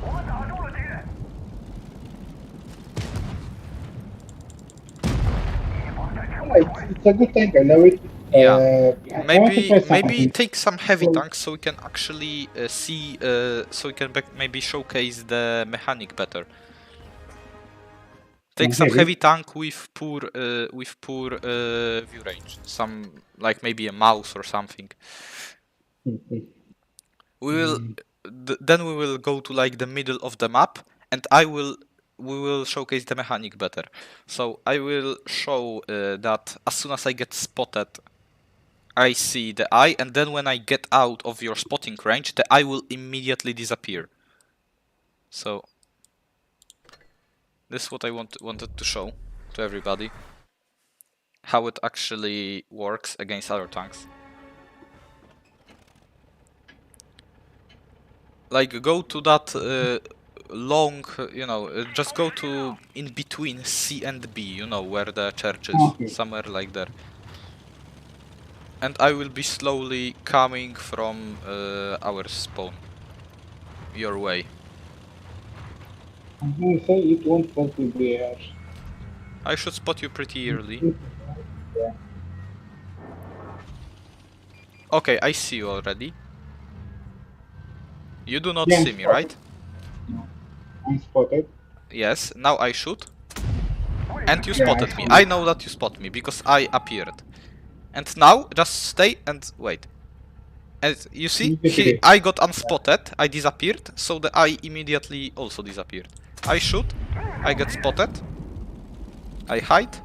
我们打中了敌人。敌方战车 Oh, it's a good tank, I love it. Yeah. I want to try Maybe something. take some heavy tanks so we can actually see, so we can maybe showcase the mechanic better. Take some heavy? heavy tank with poor view range, some like maybe a mouse or something. We will then we will go to like the middle of the map, and we will showcase the mechanic better. So I will show that as soon as I get spotted, I see the eye, and then when I get out of your spotting range, the eye will immediately disappear. So this is what I wanted to show to everybody. How it actually works against other tanks. Like go to that long, just go to in between C and B, where the church is, Okay. somewhere like there. And I will be slowly coming from our spawn your way. I'm gonna say it won't help you there. I should spot you pretty early. Yeah. Okay, I see you already. You do not Yeah, I'm see me, right? No, I'm spotted. Yes, now I shoot. And you Yeah, I spotted me. see I you. know that you spot me because I appeared. And now just stay and wait. And you see, Immediately. I got unspotted, I disappeared, so the I immediately also disappeared. I shoot, I get spotted, I hide,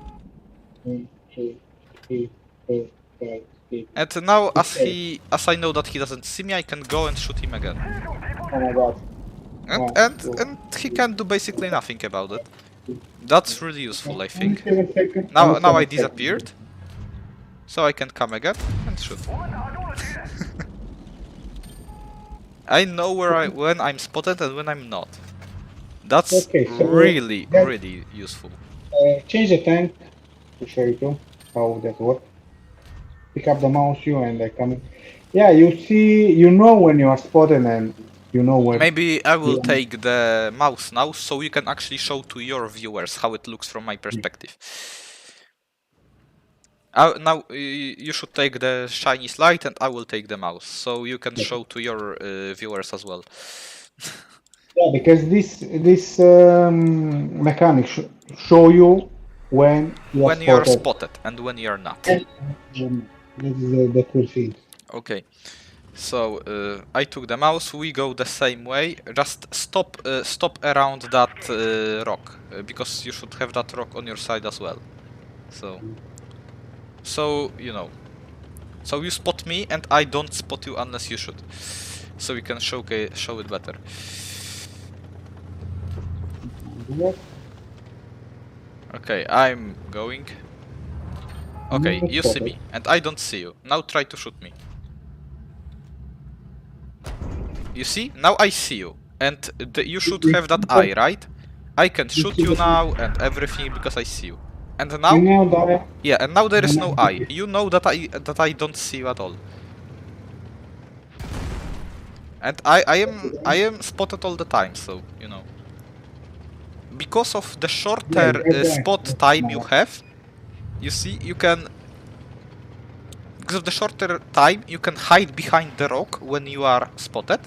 Three, three, three, four, five, six. and now Okay. as I know that he doesn't see me, I can go and shoot him again. Oh my god. And One, and two, and he three, can do basically nothing about it. three. That's really useful, I Only think. 7 seconds. Now Only now I 7 seconds. disappeared, so I can come again and shoot. I know when I'm spotted and when I'm not. That's Okay, so really, that really useful. change the tank to show you how that works. Pick up the mouse you and I come in. Yeah, you see, you know when you are spotted and you know when Maybe I will you are. take the mouse now, so you can actually show to your viewers how it looks from my perspective. Now you should take the shiny slide and I will take the mouse, so you can show to your viewers as well. Yeah, because this mechanic show you when you are When you are spotted. spotted and when you are not. This is the cool thing. Okay, so I took the mouse. We go the same way. Just stop around that rock because you should have that rock on your side as well. So you know. So you spot me and I don't spot you unless you should. So we can show it better. Okay, I'm going. Okay, you see me and I don't see you. Now try to shoot me. You see? Now I see you. And you should have that eye, right? I can shoot you now and everything because I see you. And now? You know that. Yeah, and now there is no eye. You know that I don't see you at all. And I am spotted all the time, so you know. Because of the shorter spot time you have, you see, you can. Because of the shorter time, you can hide behind the rock when you are spotted,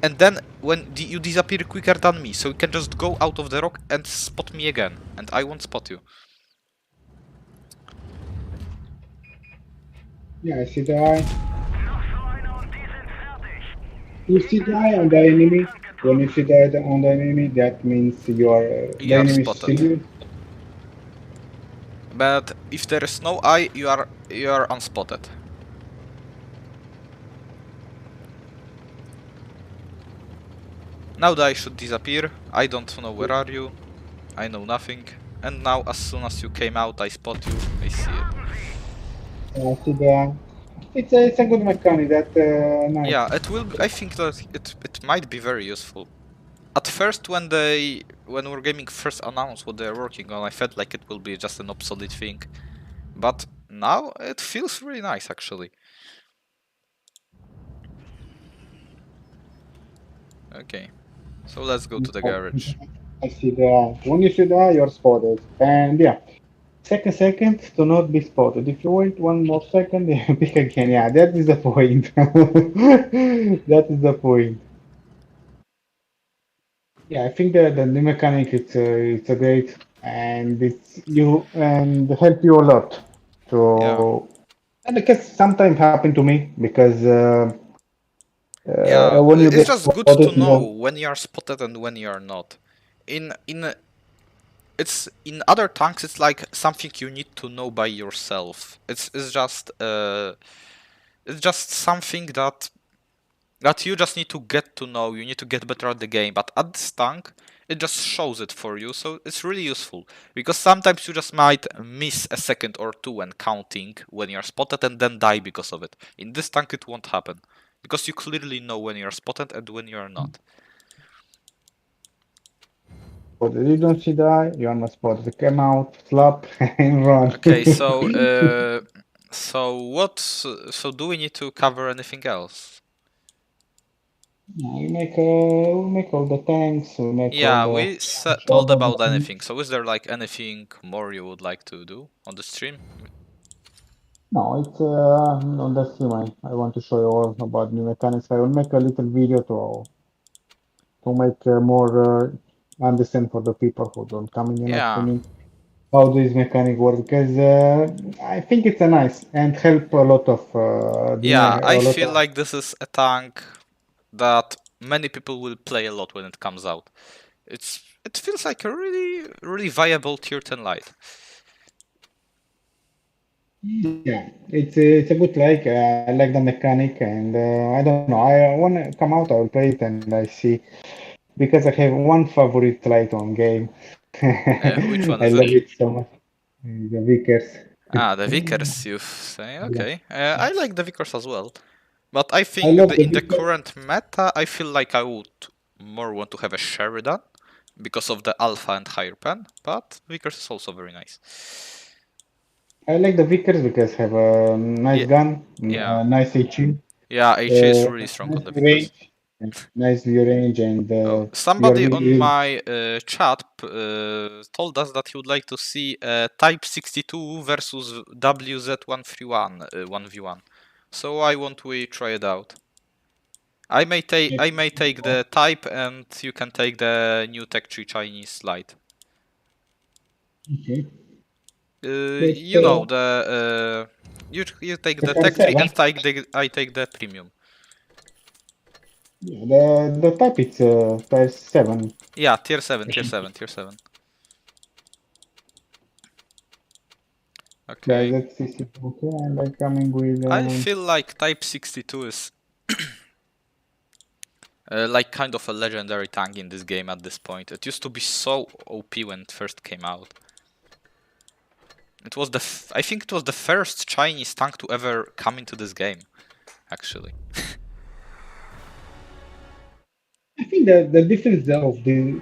and then when you disappear quicker than me, so you can just go out of the rock and spot me again, and I won't spot you. Yeah, I see the eye. You see the eye on the enemy. When you see the eye on the enemy, that means you are the You are enemy is spotted. still you. But if there is no eye, you are unspotted. Now the eye should disappear. I don't know where are you. I know nothing. And now as soon as you came out, I spot you. I see it. I see the eye. It's a good mechanic. That nice. Yeah, it will. I think that it might be very useful. At first, when Wargaming first announced what they're working on, I felt like it will be just an obsolete thing. But now it feels really nice, actually. Okay, so let's go to the garage. I see the eye. When you see the eye, you're spotted. And yeah, second to not be spotted. If you wait one more second, you pick again. Yeah, that is the point. That is the point. Yeah, I think the new mechanic it's a great and it's you and help you a lot. Yeah. So and because sometimes happen to me because Yeah, when you it's get just good to spotted, you know don't. when you are spotted and when you are not. It's in other tanks. It's like something you need to know by yourself. It's just something that you just need to get to know. You need to get better at the game. But at this tank, it just shows it for you. So it's really useful because sometimes you just might miss a second or two when counting when you're spotted and then die because of it. In this tank, it won't happen because you clearly know when you're spotted and when you're not. But you don't see the eye, you are not spotted. Come out, slap, and run. Okay, so what? So do we need to cover anything else? We make all the tanks. We make all Yeah, the we told about anything. So is there like anything more you would like to do on the stream? No, it's on the stream. I want to show you all about new mechanics. I will make a little video to make more understand for the people who don't come in the Yeah, streaming how this mechanic work because I think it's a nice and help a lot of yeah. I a lot feel of like this is a tank that many people will play a lot when it comes out. It feels like a really viable tier 10 light. yeah. It's a good like I like the mechanic and I don't know. I want to come out. I will play it and I see because I have one favorite light on game. Which one I is it? love it so much. The Vickers. Ah, the Vickers, you say. Yeah. Okay. I like the Vickers as well. But I I think love the in the Vickers. current meta, I feel like I would more want to have a Sheridan because of the alpha and higher pen. But Vickers is also very nice. I like the Vickers because have a nice Yeah, gun, yeah, nice HE, yeah. HA is really strong on nice the Vickers. range, and nice view range, and Oh, your somebody on view. my chat told us that he would like to see Type 62 versus WZ131 1v1. So why won't we try it out? I may take the Type and you can take the new Tech Tree Chinese Light. Okay. You know the you take The the car Tech Tree seven. and I take the Premium. Yeah, the type it's tier 7. Yeah, tier 7, tier 7, tier 7. Yeah, Okay. that's 62. Okay, and I'm coming with I feel like Type 62 is like kind of a legendary tank in this game at this point. It used to be so OP when it first came out. It was I think it was the first Chinese tank to ever come into this game, actually. I think the difference of the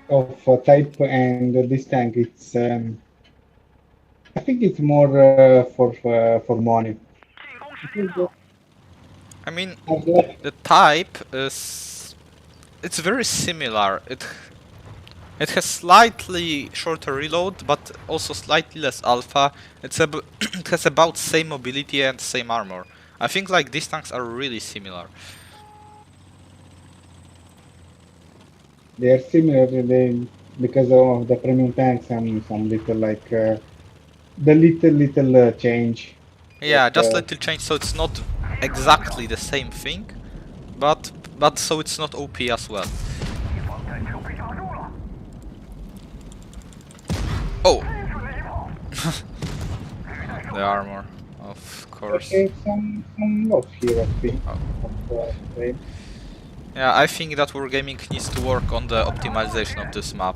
of type and this tank it's I think it's more for money. Because I mean, I've got- the type is it's very similar. It has slightly shorter reload, but also slightly less alpha. It has about same mobility and same armor. I think like these tanks are really similar. they are similar they, because of the premium tanks and some little like the little change Yeah, that just little change so it's not exactly the same thing, but so it's not OP as well. Oh, the armor, of I course. have some loss here I think. Oh. Of, frame. Yeah, I think that Wargaming needs to work on the optimization of this map.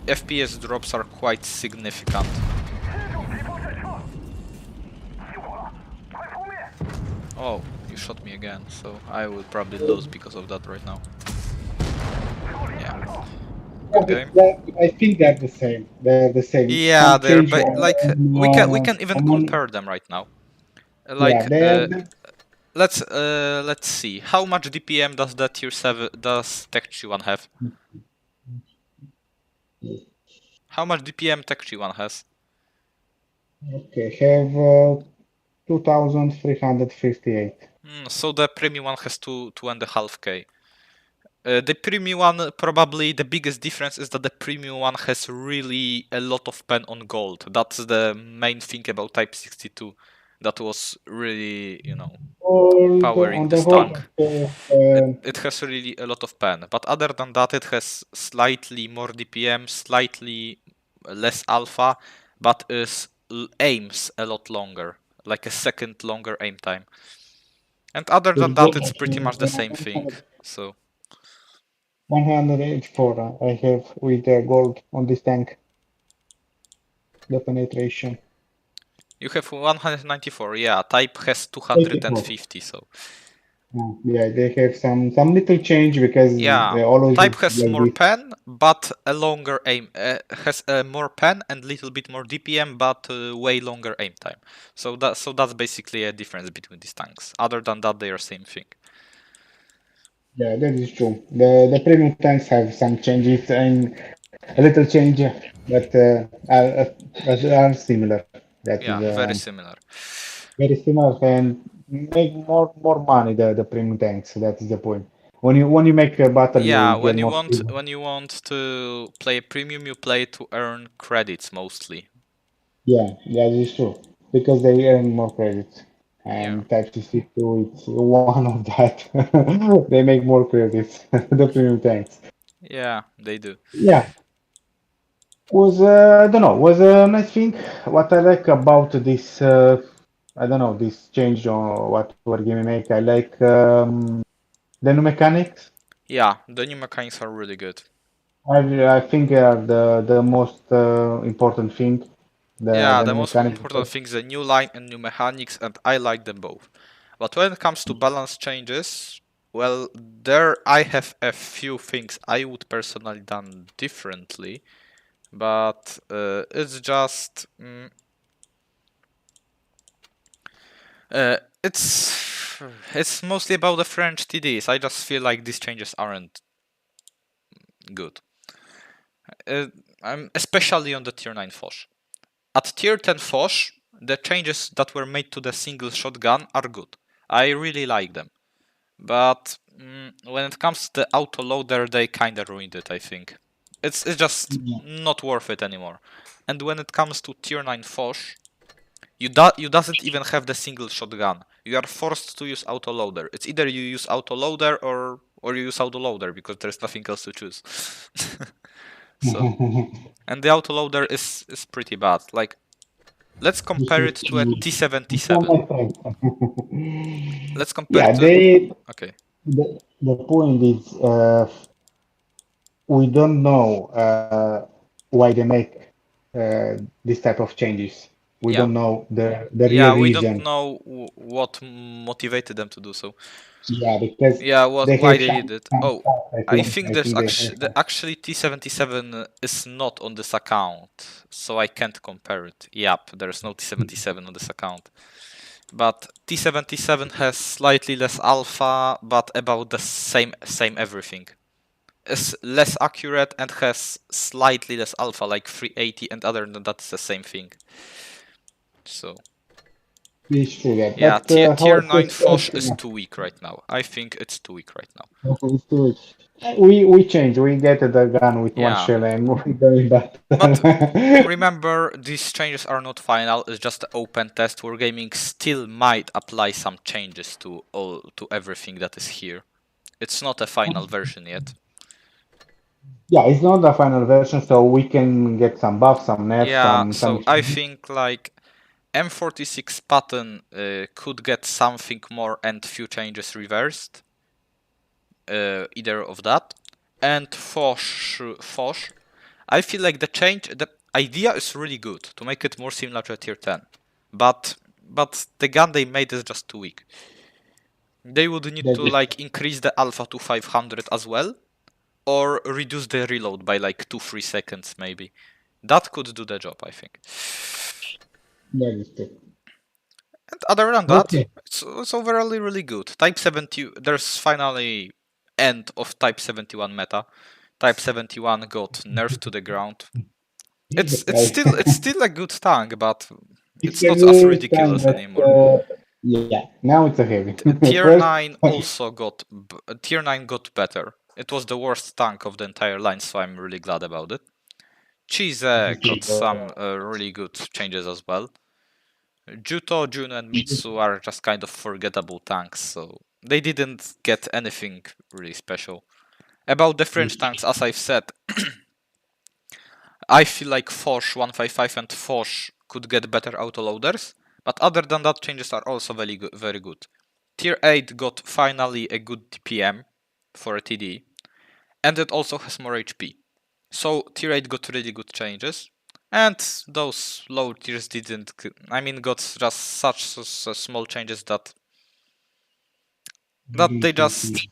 FPS drops are quite significant. Oh, you shot me again, so I will probably lose because of that right now. Yeah. Yeah, Good game. I think they're the same. They're the same. Yeah, Some they're change like we can even on compare them right now. yeah, Like they're let's see how much DPM does that tier 7 does Tech Tree 1 have? How much DPM Tech Tree 1 has? okay. Have 2,358. So the premium one has 2.5k. The premium one, probably the biggest difference is that the premium one has really a lot of pen on gold. That's the main thing about Type 62. That was really, you know, Hold powering on the this whole, tank. It has really a lot of pen, but other than that, it has slightly more DPM, slightly less alpha, but aims a lot longer, like a second longer aim time. And other than that, it's pretty much the same thing. So 184 I have with gold on this tank. The penetration. you have 194, yeah. Type has 84. 250, so Yeah, they have some little change because yeah. they always Type do has like more this. pen, but a longer aim. Has more pen and little bit more DPM, but way longer aim time. So that's basically a difference between these tanks. Other than that, they are same thing. Yeah, that is true. The premium tanks have some changes and a little change, but are similar. That is Yeah, very similar. very similar and make more money. The premium tanks. That is the point. When you make a battle, Yeah, you get more. when you want to play premium, you play to earn credits mostly. Yeah, that is true because they earn more credits. Yeah. And Type 62, it's one of that. They make more credits. The premium tanks. Yeah, they do. Yeah, was I don't know, was a nice thing. What I like about this, I don't know, this change on what Wargaming make. I like the new mechanics. Yeah, the new mechanics are really good. I think they are the most important thing. Yeah, The the new most mechanics. important thing is the new line and new mechanics, and I like them both. But when it comes to balance changes, well, there I have a few things I would personally done differently, but it's just uh, it's it's mostly about the French TDs. I just feel like these changes aren't good. Especially on the tier 9 Foch. At tier 10 Foch, the changes that were made to the single shotgun are good. I really like them. But when it comes to the autoloader, they kinda ruined it, I think. It's just not worth it anymore. And when it comes to tier 9 Foch, you doesn't even have the single shotgun. You are forced to use autoloader. It's either you use autoloader or you use autoloader because there's nothing else to choose. So and the autoloader is pretty bad. Like let's You compare should it to a it's not T77. my friend. Let's compare Yeah, it to okay. the point is we don't know why they make this type of changes. We Yeah. don't know the real Yeah, we don't reason. know what motivated them to do so. Yeah, because Yeah, they why have they did it. some Oh, stuff, I I think. think I there's think they have actually actually T77 is not on this account, so I can't compare it. Yep, there's no T77 on this account. But T77 has slightly less alpha, but about the same everything. Is less accurate and has slightly less alpha, like 380, and other than that, it's the same thing. So it's true that. yeah, But tier how 9 Foch is yeah, too weak right now. I think it's too weak right now. it's too much. We change. We get the gun with one Yeah, shell and we go in but battle. remember, these changes are not final. It's just an open test. Wargaming still might apply some changes to everything that is here. It's not a final version yet. Yeah, it's not the final version, so we can get some buffs, some nerfs, Yeah, some so I think like M46 pattern could get something more and few changes reversed. Either of that. And Foch, I feel like the idea is really good to make it more similar to a tier 10. But the gun they made is just too weak. They would need to like increase the alpha to 500 as well, or reduce the reload by like 2-3 seconds maybe. That could do the job, I think. that is true. And other than that, Okay. it's overall really good. Type 70, there's finally end of Type 71 meta. Type 71 got nerfed to the ground. It's Right. still a good tank, but It's it's a not as good time, ridiculous but anymore. yeah, now it's a heavy. Tier First, 9 also got Tier 9 got better. It was the worst tank of the entire line, so I'm really glad about it. Cheese got some really good changes as well. Juto, Juno, and Mitsu are just kind of forgettable tanks, so they didn't get anything really special. About the French tanks, as I've said, I feel like Foch 155 and Foch could get better autoloaders, but other than that, changes are also very good. Tier 8 got finally a good DPM for a TD, and it also has more HP. So tier 8 got really good changes, and those low tiers didn't. I mean, got just such small changes that they just.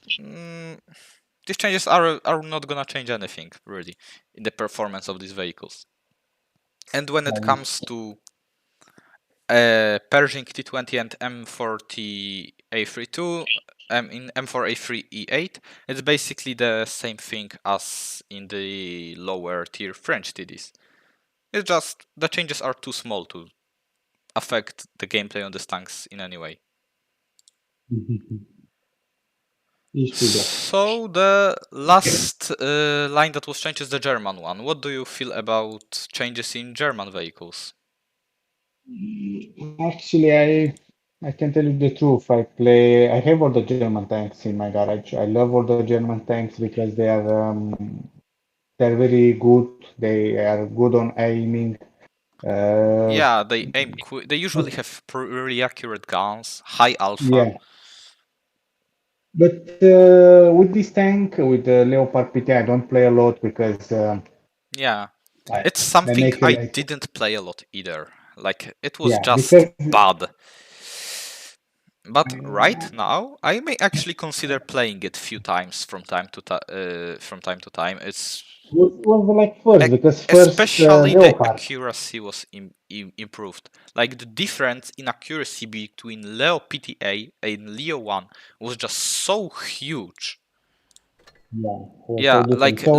These changes are not gonna change anything really in the performance of these vehicles. And when it comes to Pershing T20 and M40 A32, in M4A3 E8, it's basically the same thing as in the lower tier French TDs. It's just the changes are too small to affect the gameplay on these tanks in any way. So the last line that was changed is the German one. What do you feel about changes in German vehicles? Actually, I can tell you the truth. I have all the German tanks in my garage. I love all the German tanks because they're very good. They are good on aiming. Yeah, they aim quick. They usually have really accurate guns, high alpha. Yeah. But with this tank, with the Leopard PT, I don't play a lot because yeah, I, it's they something make I like didn't play a lot either. Like it was yeah just because bad. But right now, I may actually consider playing it few times from time to time. It's was like first because first especially the Leopard. accuracy was improved. Like the difference in accuracy between Leo PTA and Leo 1 was just so huge. Yeah, was so Yeah, different. like So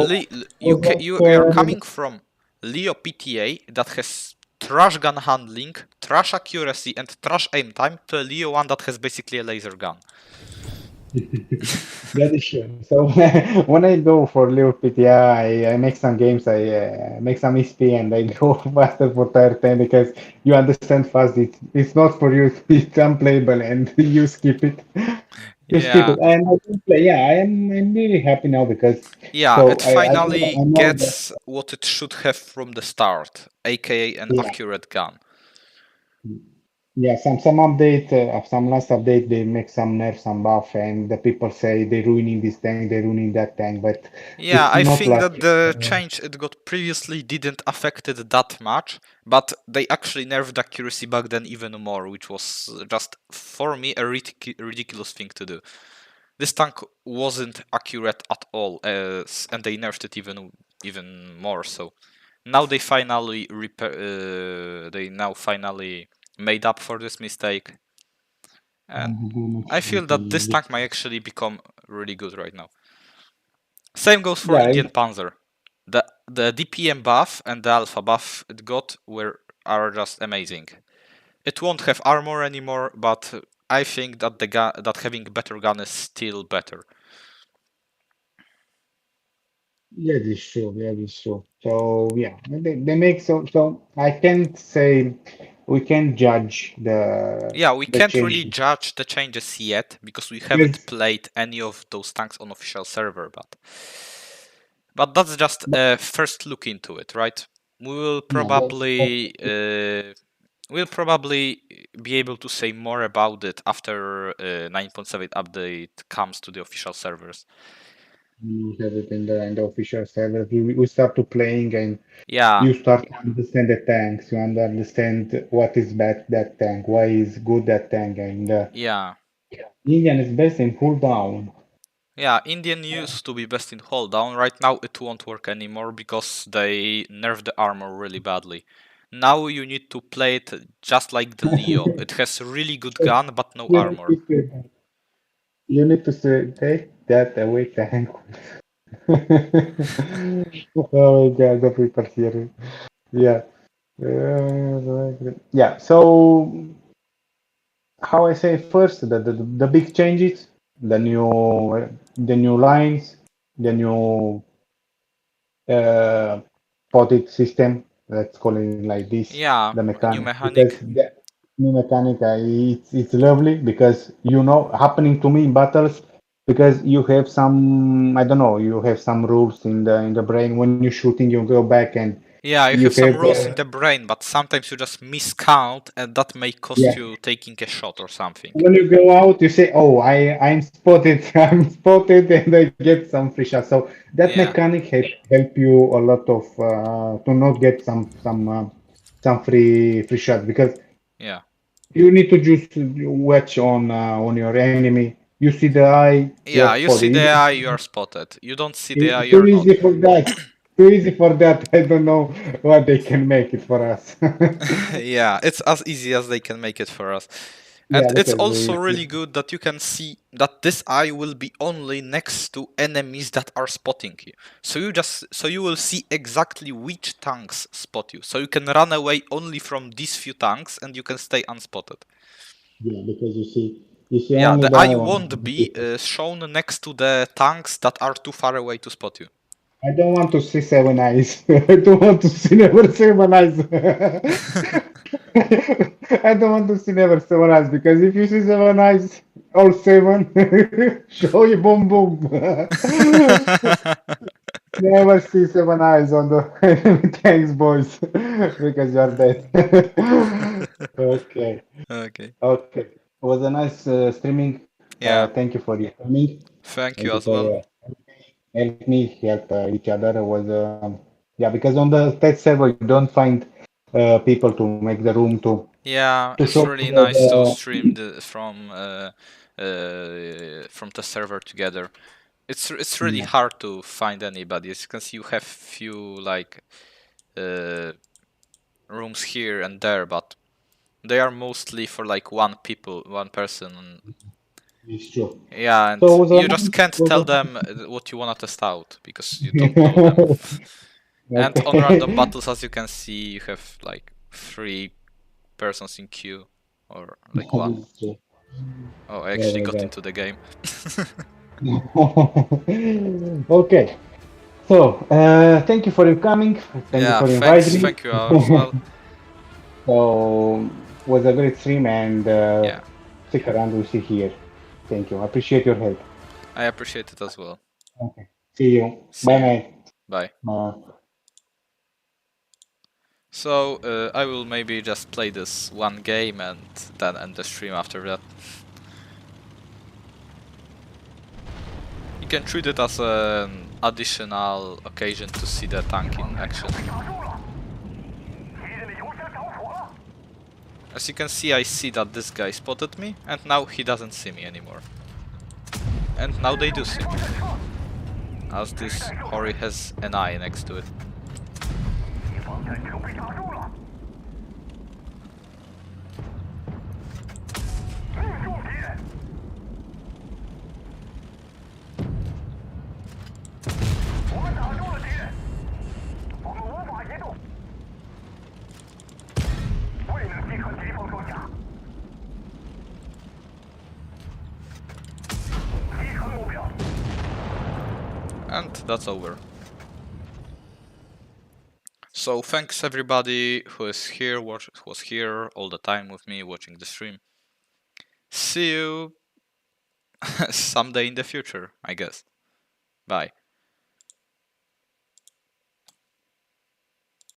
was you're coming from Leo PTA that has trash gun handling, trash accuracy, and trash aim time to a Leo 1 that has basically a laser gun. that is true. So when I go for Leo PTI, I make some games, I make some XP, and I go faster for tier 10 because you understand fast. It's not for you. It's unplayable, and you skip it. You skip Yeah, it, and I don't play. Yeah, I'm really happy now because yeah, so it I finally know that gets what it should have from the start, aka an yeah. accurate gun. Yeah, some update, some last update, they make some nerf, some buff, and the people say they're ruining this tank, they're ruining that tank, but Yeah, it's I not think like that the change it got previously didn't affect it that much, but they actually nerfed accuracy back then even more, which was just, for me, a ridiculous thing to do. This tank wasn't accurate at all, and they nerfed it even more. So now they finally made up for this mistake, and I feel that this tank might actually become really good right now. Same goes for yeah, Indian Panzer. The DPM buff and the alpha buff it got are just amazing. It won't have armor anymore, but I think that that having better gun is still better. yeah, this true, yeah, this true. So yeah, they make so I can't say we can judge Yeah, we the can't really change judge the changes yet because we haven't because played any of those tanks on official server, but that's just a first look into it, right? We will yeah, we'll probably be able to say more about it after 9.7 update comes to the official servers. we have it in the official server. We start to playing and Yeah, you start to understand the tanks, you understand what is bad that tank, why is good that tank, and yeah. Indian is best in cooldown. Yeah, Indian used to be best in hold down. Right now it won't work anymore because they nerfed the armor really badly. Now you need to play it just like the Leo. It has really good gun but no You need armor. to say, you need to say, take that away tank. Oh my God, the people here. Yeah. Yeah. So how I say first the big changes, the new lines, the new uh, potted system. Let's call it like this. Yeah, The new mechanic because mechanic. the new mechanic it's lovely because you know happening to me in battles because you have some I don't know you have some rules in the brain when you're shooting you go back and Yeah, you you have some have rules in the brain, but sometimes you just miscount and that may cost yeah. you taking a shot or something. When you go out, you say, "Oh, I'm spotted. I'm spotted," and I get some free shots. So that Yeah, mechanic help you a lot of to not get some free shots because yeah. you need to just watch on your enemy. You see the eye, you're Yeah, you spotted. see the AI, you are spotted. You don't see the AI, Too you're not. easy for that. Too easy for that. I don't know what they can make it for us. Yeah, it's as easy as they can make it for us. And Yeah, it's because also really good that you can see that this eye will be only next to enemies that are spotting you. So you will see exactly which tanks spot you. So you can run away only from these few tanks and you can stay unspotted. yeah, because you see Yeah, only the the eye eye one. won't be shown next to the tanks that are too far away to spot you. I don't want to see seven eyes. I don't want to see never seven eyes. I don't want to see never seven eyes because if you see seven eyes, all seven, show you boom boom. Never see seven eyes on the enemy tanks, boys, because you're dead. Okay, Okay. okay. It was a nice streaming. Yeah. Thank you for your coming. Thank Thank you you as well. for help me help each other. It was yeah, because on the test server you don't find people to make the room Yeah, to it's show really nice to the stream from the server together. It's really yeah. hard to find anybody. As you can see, you have few like rooms here and there, but they are mostly for like one person. It's true. Yeah, and So it was you just can't tell a them what you wanna test out because you don't know them. And on random okay. battles, as you can see, you have like 3 persons in queue, or like 1. It's true. Oh, I Yeah, actually like got that. into the game. Okay. So, thank you for your coming. Thank you Yeah, for inviting thanks. me. Thank you as well. So, was a great stream and Yeah, stick around. We'll see here. Thank you. I appreciate your help. I appreciate it as well. Okay. See you. See Bye, you. mate. Bye. So, I will maybe just play this one game and then end the stream after that. You can treat it as an additional occasion to see the tank in action. 敌人的油箱着火了。 As you can see, I see that this guy spotted me, and now he doesn't see me anymore. And now they do see me, as this Hori has an eye next to it. 敌方战车被炸住了。命中敌人。我们打中了敌人，我们无法移动，未能击穿敌方装甲。击穿目标。 And that's over. So thanks everybody who is here, who was here all the time with me watching the stream. See you someday in the future, I guess. Bye.